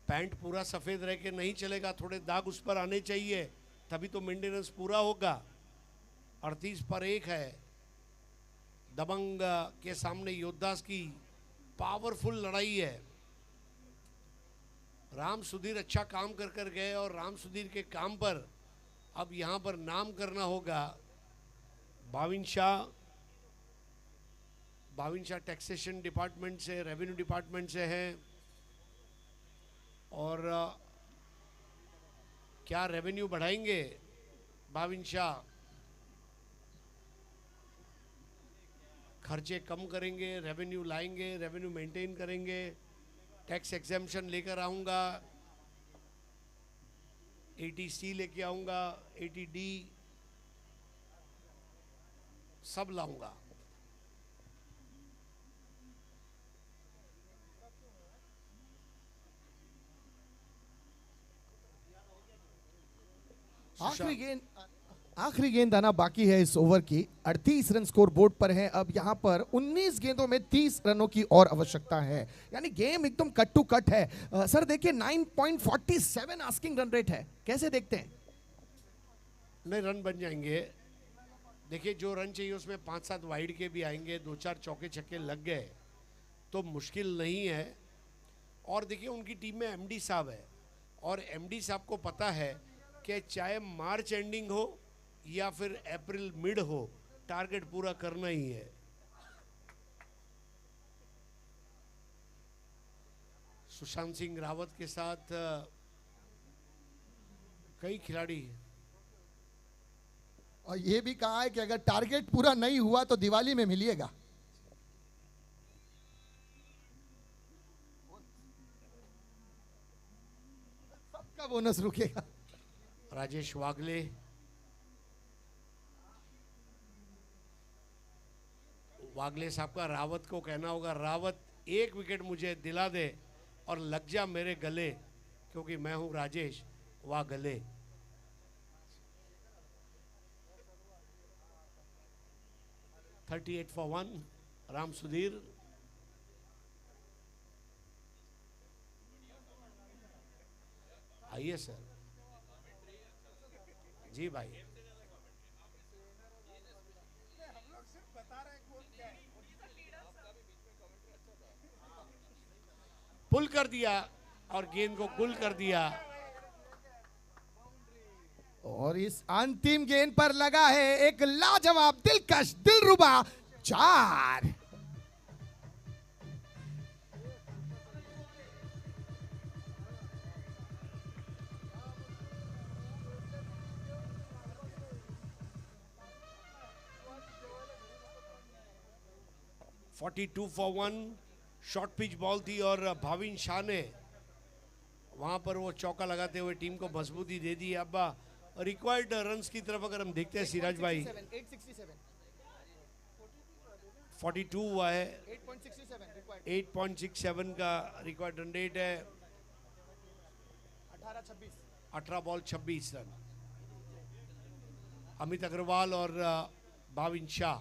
पैंट पूरा सफेद रह के नहीं चलेगा, थोड़े दाग उस पर आने चाहिए तभी तो मेंटेनेंस पूरा होगा। 38 पर 1 है। दबंग के सामने योद्धास की पावरफुल लड़ाई है। राम सुधीर अच्छा काम कर कर गए और राम सुधीर के काम पर अब यहां पर नाम करना होगा। भाविन शाह टैक्सेशन डिपार्टमेंट से, रेवेन्यू डिपार्टमेंट से हैं और क्या रेवेन्यू बढ़ाएंगे भाविन शाह, खर्चे कम करेंगे, रेवेन्यू लाएंगे, रेवेन्यू मेंटेन करेंगे, टैक्स एग्जेम्पशन लेकर आऊंगा, 80C लेके आऊंगा, 80D सब लाऊंगा। आखिरी गेंद आना बाकी है इस ओवर की। 38 रन स्कोर बोर्ड पर है। अब यहां पर 19 गेंदों में 30 रनों की और आवश्यकता है। यानी गेम एकदम कट टू कट है। सर देखिए 9.47 आस्किंग रन रेट है, कैसे देखते हैं? नहीं, रन बन जाएंगे। देखिए जो रन चाहिए उसमें 5-7 वाइड के भी आएंगे, 2-4 चौके छक्के लग गए तो मुश्किल नहीं है। और देखिए उनकी टीम में एमडी साहब है और एमडी साहब को पता है कि चाहे मार्च एंडिंग हो या फिर अप्रैल मिड हो, टारगेट पूरा करना ही है। सुशांत सिंह रावत के साथ कई खिलाड़ी, और ये भी कहा है कि अगर टारगेट पूरा नहीं हुआ तो दिवाली में मिलिएगा। सबका बोनस रुकेगा। राजेश वागले, वागले साहब का रावत को कहना होगा, रावत 1 विकेट मुझे दिला दे और लग जा मेरे गले, क्योंकि मैं हूं राजेश वाह गले। $38 for 1 राम सुधीर। आइए सर। जी भाई, पुल कर दिया और गेंद को गुल कर दिया। और इस अंतिम गेंद पर लगा है एक लाजवाब, दिलकश, दिलरुबा 4। (42 for 1) शॉर्ट पिच बॉल थी और भाविन शाह ने वहां पर वो चौका लगाते हुए टीम को मजबूती दे दी। अब रिक्वायर्ड रन्स की तरफ अगर हम देखते हैं सिराज भाई, 42 हुआ है, 8.67 का रिक्वायर्ड रन रेट है। 18 बॉल 26 रन। अमित अग्रवाल और भाविन शाह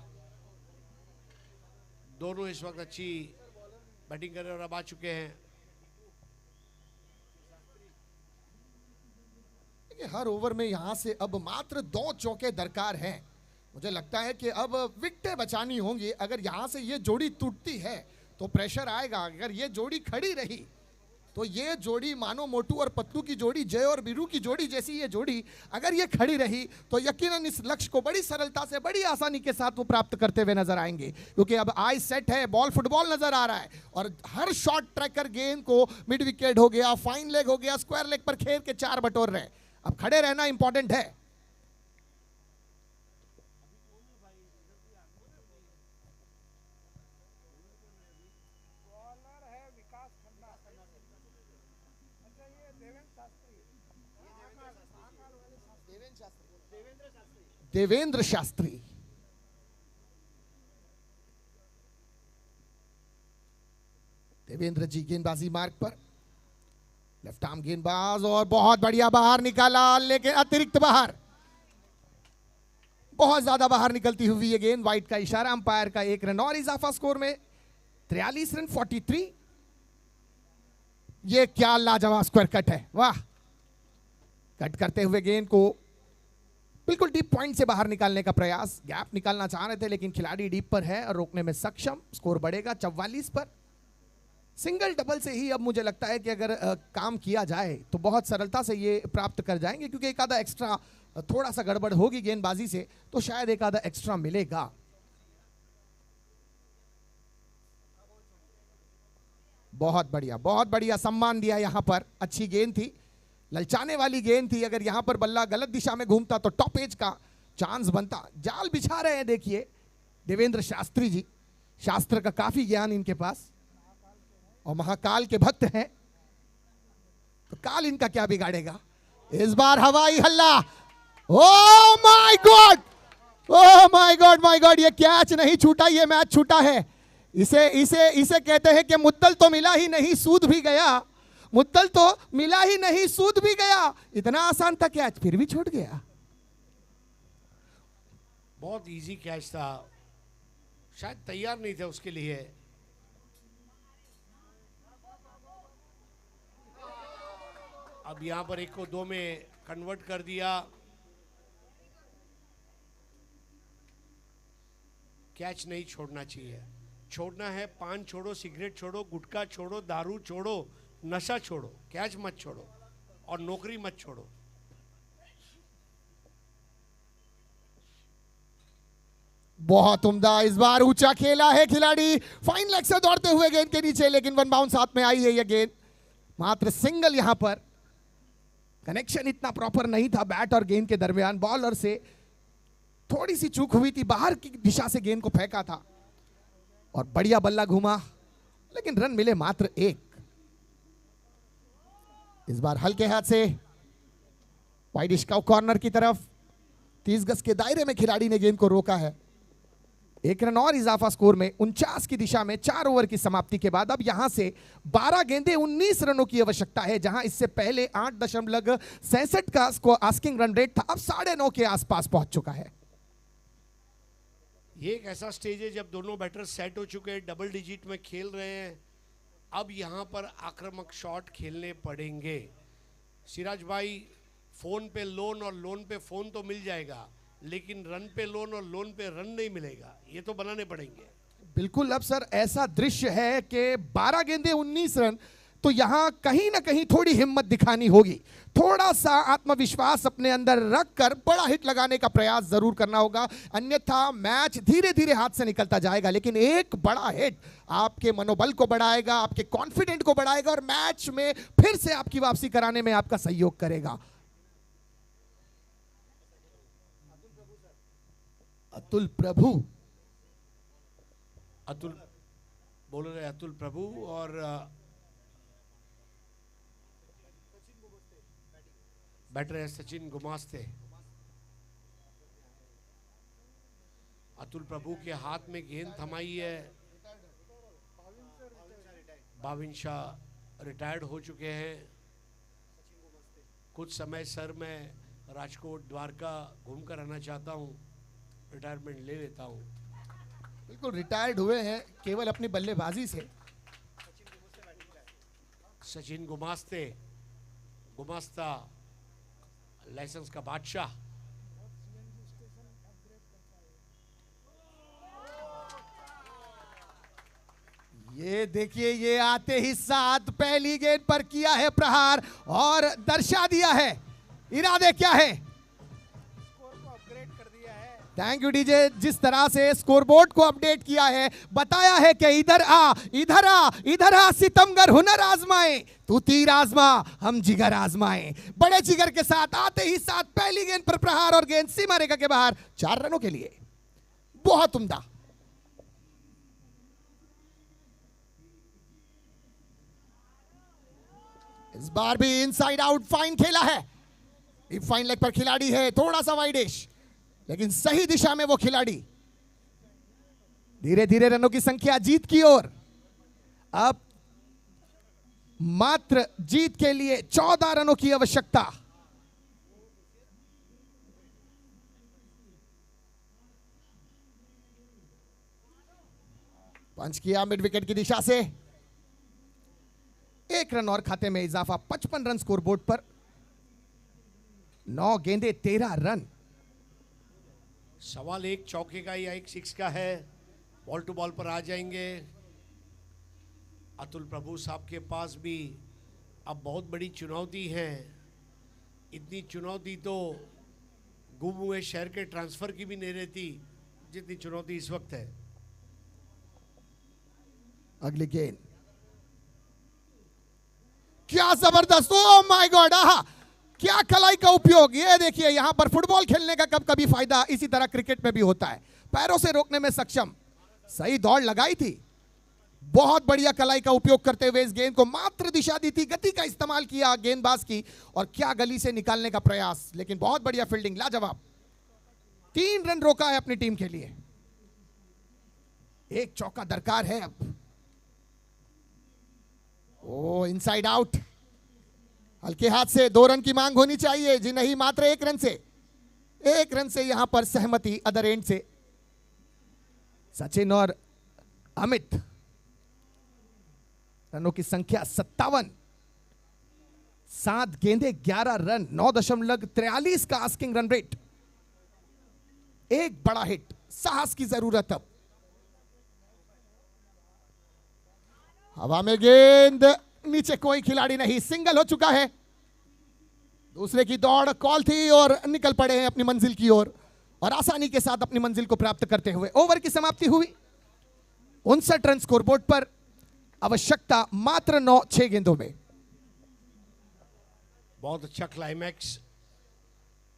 दोनों इस वक्त अच्छी बैटिंग कर रहे और अब आ चुके हैं। हर ओवर में यहां से अब मात्र 2 चौके दरकार हैं। मुझे लगता है कि अब विकेटें बचानी होंगी। अगर यहां से ये जोड़ी टूटती है तो प्रेशर आएगा। अगर ये जोड़ी खड़ी रही तो ये जोड़ी मानो मोटू और पतलू की जोड़ी, जय और बीरू की जोड़ी जैसी ये जोड़ी अगर ये खड़ी रही तो यकीनन इस लक्ष्य को बड़ी सरलता से, बड़ी आसानी के साथ वो प्राप्त करते हुए नजर आएंगे। क्योंकि अब आई सेट है, बॉल फुटबॉल नजर आ रहा है और हर शॉट ट्रैकर गेंद को मिड विकेट हो गया, फाइन लेग हो गया, स्क्वायर लेग पर खेल के 4 बटोर रहे। अब खड़े रहना इंपॉर्टेंट है। देवेंद्र शास्त्री। देवेंद्र जी गेंदबाजी मार्ग पर, लेफ्ट आर्म गेंदबाज और बहुत बढ़िया बाहर निकाला, लेकिन अतिरिक्त बाहर, बहुत ज्यादा बाहर निकलती हुई ये गेंद। वाइड का इशारा, अंपायर का 1 रन और इजाफा स्कोर में 43 रन 43। ये क्या लाजवाब स्क्वायर कट है, वाह। कट करते हुए गेंद को बिल्कुल डीप पॉइंट से बाहर निकालने का प्रयास, गैप निकालना चाह रहे थे लेकिन खिलाड़ी डीप पर है और रोकने में सक्षम। स्कोर बढ़ेगा 44 पर। सिंगल डबल से ही अब मुझे लगता है कि अगर काम किया जाए तो बहुत सरलता से ये प्राप्त कर जाएंगे, क्योंकि एक आधा एक्स्ट्रा, थोड़ा सा गड़बड़ होगी गेंदबाजी से तो शायद एक आधा एक्स्ट्रा मिलेगा। बहुत बढ़िया सम्मान दिया यहां पर। अच्छी गेंद थी, ललचाने वाली गेंद थी। अगर यहां पर बल्ला गलत दिशा में घूमता तो टॉप एज का चांस बनता। जाल बिछा रहे हैं देखिए देवेंद्र शास्त्री जी। शास्त्र का काफी ज्ञान इनके पास और महाकाल के भक्त हैं, तो काल इनका क्या बिगाड़ेगा। इस बार हवाई हल्ला, oh my God, oh my God, my God, ये कैच नहीं छूटा, ये मैच छूटा है। इसे इसे इसे कहते हैं कि मुद्दल तो मिला ही नहीं, सूद भी गया। मुद्दल तो मिला ही नहीं, सूद भी गया। इतना आसान था कैच, फिर भी छूट गया। बहुत इजी कैच था, शायद तैयार नहीं थे उसके लिए। अब यहां पर 1 को 2 में कन्वर्ट कर दिया। कैच नहीं छोड़ना चाहिए। छोड़ना है पान छोड़ो, सिगरेट छोड़ो, गुटखा छोड़ो, दारू छोड़ो, नशा छोड़ो, कैच मत छोड़ो और नौकरी मत छोड़ो। बहुत उम्दा, इस बार ऊंचा खेला है खिलाड़ी, फाइन लेग से दौड़ते हुए गेंद के नीचे, लेकिन वन बाउंस हाथ में आई है यह गेंद। मात्र सिंगल, यहां पर कनेक्शन इतना प्रॉपर नहीं था बैट और गेंद के दरमियान। बॉलर से थोड़ी सी चूक हुई थी, बाहर की दिशा से गेंद को फेंका था और बढ़िया बल्ला घूमा, लेकिन रन मिले मात्र 1। इस बार हल्के हाथ से वाइड इसका कॉर्नर की तरफ, 30 गज के दायरे में खिलाड़ी ने गेंद को रोका है। 1 रन और इजाफा स्कोर में 49 की दिशा में 4 ओवर की समाप्ति के बाद अब यहां से 12 गेंदे 19 रनों की आवश्यकता है, जहां इससे पहले 8.67 का आस्किंग रन रेट था, अब 9.5 के आसपास पहुंच चुका है। ये एक ऐसा स्टेज है जब दोनों बैटर सेट हो चुके हैं, डबल डिजिट में खेल रहे हैं। अब यहां पर आक्रामक शॉट खेलने पड़ेंगे। सिराज भाई, फोन पे लोन और लोन पे फोन तो मिल जाएगा, लेकिन रन पे लोन और लोन पे रन नहीं मिलेगा, ये तो बनाने पड़ेंगे। बिल्कुल। अब सर ऐसा दृश्य है कि 12 गेंदे 19 रन, तो यहां कहीं ना कहीं थोड़ी हिम्मत दिखानी होगी, थोड़ा सा आत्मविश्वास अपने अंदर रखकर बड़ा हिट लगाने का प्रयास जरूर करना होगा, अन्यथा मैच धीरे धीरे हाथ से निकलता जाएगा। लेकिन एक बड़ा हिट आपके मनोबल को बढ़ाएगा, आपके कॉन्फिडेंट को बढ़ाएगा और मैच में फिर से आपकी वापसी कराने में आपका सहयोग करेगा। अतुल प्रभु, अतुल बोल रहे अतुल प्रभु और बैटर है सचिन गुमास्ते। अतुल प्रभु के हाथ में गेंद थमाई है। भाविन शाह रिटायर्ड हो चुके हैं। कुछ समय सर मैं राजकोट द्वारका घूम कर आना चाहता हूँ, रिटायरमेंट ले लेता हूँ। बिल्कुल रिटायर्ड हुए हैं केवल अपनी बल्लेबाजी से। सचिन गुमास्ते, गुमास्ता लाइसेंस का बादशाह। ये देखिए, ये आते ही साथ पहली गेंद पर किया है प्रहार और दर्शा दिया है इरादे क्या है। थैंक यू डीजे, जिस तरह से स्कोरबोर्ड को अपडेट किया है, बताया है कि इधर आ इधर आ इधर आ, सितमगर हुनर आजमाए, तू तीर आजमा हम जिगर आजमाए। बड़े जिगर के साथ आते ही साथ पहली गेंद पर प्रहार और गेंद सीमा रेखा के बाहर 4 रनों के लिए। बहुत उम्दा। इस बार भी इनसाइड आउट फाइन खेला है। डीप फाइन लेग पर खिलाड़ी है, थोड़ा सा वाइडिश, लेकिन सही दिशा में वो खिलाड़ी। धीरे धीरे रनों की संख्या जीत की ओर। अब मात्र जीत के लिए 14 रनों की आवश्यकता। पंच किया मिड विकेट की दिशा से। 1 रन और खाते में इजाफा। 55 रन स्कोरबोर्ड पर। 9 गेंदे 13 रन। सवाल एक चौके का या एक 6 का है। बॉल टू बॉल पर आ जाएंगे। अतुल प्रभु साहब के पास भी अब बहुत बड़ी चुनौती है। इतनी चुनौती तो गुम हुए शहर के ट्रांसफर की भी नहीं रहती जितनी चुनौती इस वक्त है। अगली गेंद, क्या जबरदस्त, ओ माय गॉड, आहा, क्या कलाई का उपयोग। ये देखिए, यहां पर फुटबॉल खेलने का कब कभी फायदा इसी तरह क्रिकेट में भी होता है। पैरों से रोकने में सक्षम, सही दौड़ लगाई थी, बहुत बढ़िया कलाई का उपयोग करते हुए इस गेंद को मात्र दिशा दी थी, गति का इस्तेमाल किया गेंदबाज की और क्या गली से निकालने का प्रयास, लेकिन बहुत बढ़िया फील्डिंग, लाजवाब। 3 रन रोका है अपनी टीम के लिए। एक चौका दरकार है अब। ओ इनसाइड आउट, हल्के हाथ से 2 रन की मांग होनी चाहिए, जी नहीं, मात्र 1 रन से। 1 रन से यहां पर सहमति अदर एंड से। सचिन और अमित, रनों की संख्या 57। 7 गेंदे 11 रन, 9.43 का आस्किंग रन रेट। एक बड़ा हिट, साहस की जरूरत अब। हवा में गेंद, नीचे कोई खिलाड़ी नहीं, सिंगल हो चुका है। दूसरे की दौड़ कॉल थी और निकल पड़े हैं अपनी मंजिल की ओर और आसानी के साथ अपनी मंजिल को प्राप्त करते हुए ओवर की समाप्ति हुई। 59 रन स्कोरबोर्ड पर, आवश्यकता मात्र 9 गेंदों में। बहुत अच्छा क्लाइमैक्स।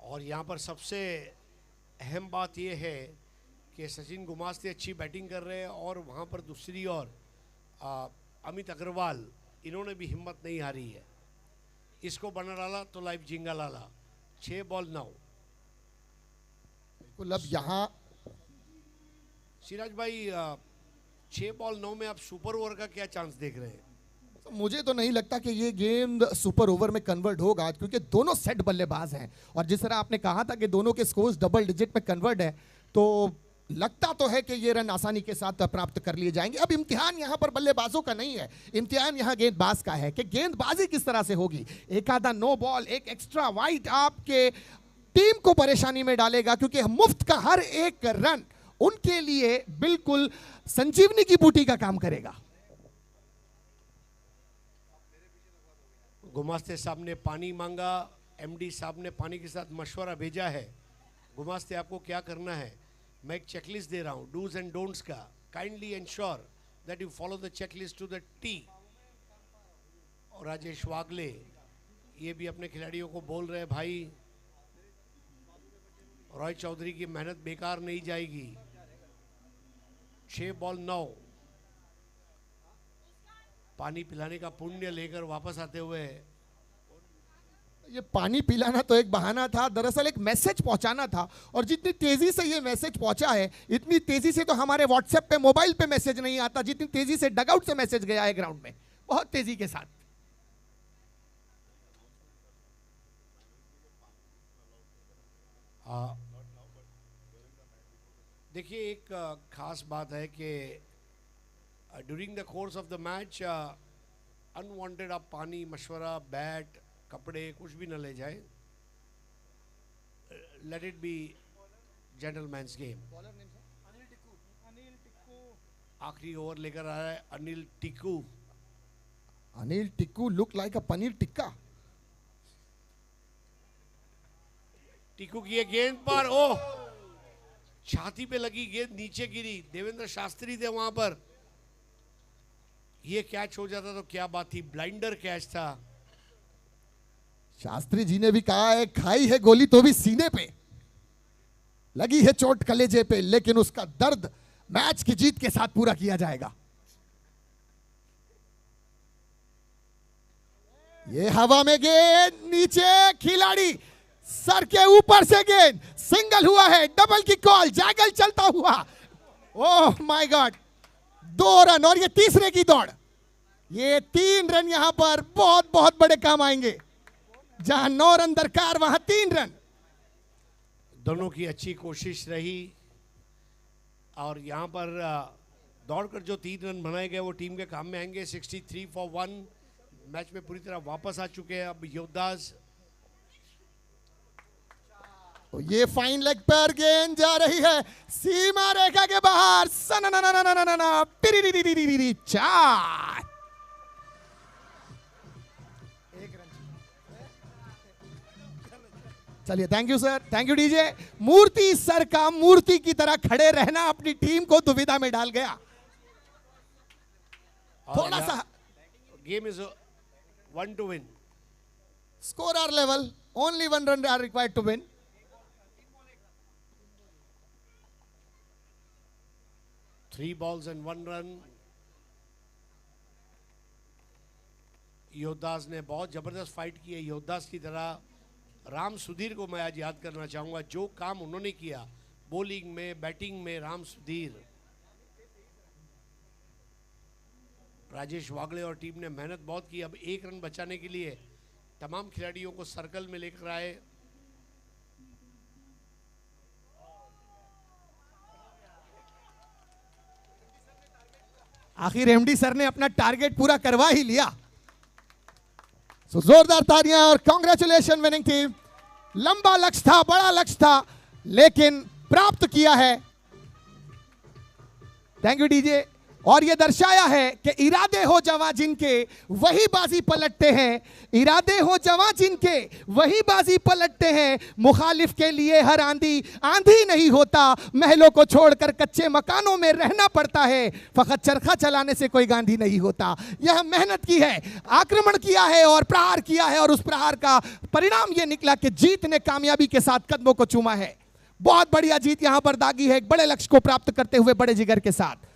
और यहां पर सबसे अहम बात यह है कि सचिन गुमास्ते अच्छी बैटिंग कर रहे हैं और वहां पर दूसरी ओर अमित अग्रवाल, इन्होंने भी हिम्मत नहीं हारी है। इसको बना डाला तो लाइफ जिंगा लाला। 6 बॉल 9। बिल्कुल, अब यहां सिराज भाई 6 बॉल 9 में आप सुपर ओवर का क्या चांस देख रहे हैं? तो मुझे तो नहीं लगता कि ये गेम सुपर ओवर में कन्वर्ट होगा, क्योंकि दोनों सेट बल्लेबाज हैं और जिस तरह आपने कहा था कि दोनों के स्कोर्स डबल डिजिट में कन्वर्ट है, तो लगता तो है कि ये रन आसानी के साथ प्राप्त कर लिए जाएंगे। अब इम्तिहान यहां पर बल्लेबाजों का नहीं है, इम्तिहान यहां गेंदबाज का है कि गेंदबाजी किस तरह से होगी। एक आधा नो बॉल, एक एक्स्ट्रा वाइड आपके टीम को परेशानी में डालेगा, क्योंकि मुफ्त का हर एक रन उनके लिए बिल्कुल संजीवनी की बूटी का काम करेगा। गुमास्ते साहब ने पानी मांगा, एमडी साहब ने पानी के साथ मशवरा भेजा है। गुमास्ते आपको क्या करना है, मैं एक चेकलिस्ट दे रहा हूँ डूज एंड डोंट्स का। Kindly ensure that you follow the checklist to the T. और राजेश वागले ये भी अपने खिलाड़ियों को बोल रहे हैं, भाई रॉय चौधरी की मेहनत बेकार नहीं जाएगी। 6 बॉल 9, पानी पिलाने का पुण्य लेकर वापस आते हुए। ये पानी पिलाना तो एक बहाना था, दरअसल एक मैसेज पहुंचाना था। और जितनी तेजी से ये मैसेज पहुंचा है, इतनी तेजी से तो हमारे व्हाट्सएप पे, मोबाइल पे मैसेज नहीं आता जितनी तेजी से डगआउट से मैसेज गया है ग्राउंड में, बहुत तेजी के साथ। देखिए एक खास बात है कि during the course of the match unwanted आप पानी, मशवरा, बैट, कपड़े कुछ भी न ले जाए। Let it be gentleman's game. आखिरी ओवर लेकर आ रहा है अनिल टिक्कू। अनिल टिक्कू लुक लाइक अ पनीर टिक्का। टिक्कू की ये गेंद पर, ओह छाती पे लगी गेंद, नीचे गिरी। देवेंद्र शास्त्री थे वहां पर। ये कैच हो जाता तो क्या बात थी, ब्लाइंडर कैच था। शास्त्री जी ने भी कहा है, खाई है गोली तो भी सीने पे, लगी है चोट कलेजे पे, लेकिन उसका दर्द मैच की जीत के साथ पूरा किया जाएगा। ये हवा में गेंद, नीचे खिलाड़ी, सर के ऊपर से गेंद, सिंगल हुआ है, डबल की कॉल, जैगल चलता हुआ। ओह माय गॉड, 2 रन और ये तीसरे की दौड़। ये 3 रन यहां पर बहुत बहुत बड़े काम आएंगे। जहां 9 रन दरकार, वहां 3 रन। दोनों की अच्छी कोशिश रही और यहां पर दौड़कर जो 3 रन बनाए गए वो टीम के काम में आएंगे। 63 फॉर 1 मैच में पूरी तरह वापस आ चुके हैं अब योद्धास। तो ये फाइन लेग पर गेंद जा रही है सीमा रेखा के बाहर। चार। चलिए, thank you sir, thank you DJ. Murthy sir का मूर्ति की तरह खड़े रहना अपनी टीम को दुविधा में डाल गया। थोड़ा सा game is 1 to win. Score are level, only 1 run are required to win. 3 balls and 1 run. Yoddhas ने बहुत जबरदस्त फाइट की है। योद्धास की तरह राम सुधीर को मैं आज याद करना चाहूंगा, जो काम उन्होंने किया बॉलिंग में, बैटिंग में। राम सुधीर, राजेश वागले और टीम ने मेहनत बहुत की। अब 1 रन बचाने के लिए तमाम खिलाड़ियों को सर्कल में लेकर आए। आखिर एमडी सर ने अपना टारगेट पूरा करवा ही लिया। सो जोरदार तालियां और कांग्रेचुलेशन विनिंग टीम। लंबा लक्ष्य था, बड़ा लक्ष्य था, लेकिन प्राप्त किया है। Thank you DJ. और यह दर्शाया है कि इरादे हो जवां जिनके वही बाजी पलटते हैं, इरादे हो जवां जिनके वही बाजी पलटते हैं। मुखालिफ के लिए हर आंधी आंधी नहीं होता, महलों को छोड़कर कच्चे मकानों में रहना पड़ता है। फकत चरखा चलाने से कोई गांधी नहीं होता। यह मेहनत की है, आक्रमण किया है और प्रहार किया है, और उस प्रहार का परिणाम यह निकला कि जीत ने कामयाबी के साथ कदमों को चूमा है। बहुत बढ़िया जीत यहां पर दागी है, एक बड़े लक्ष्य को प्राप्त करते हुए बड़े जिगर के साथ।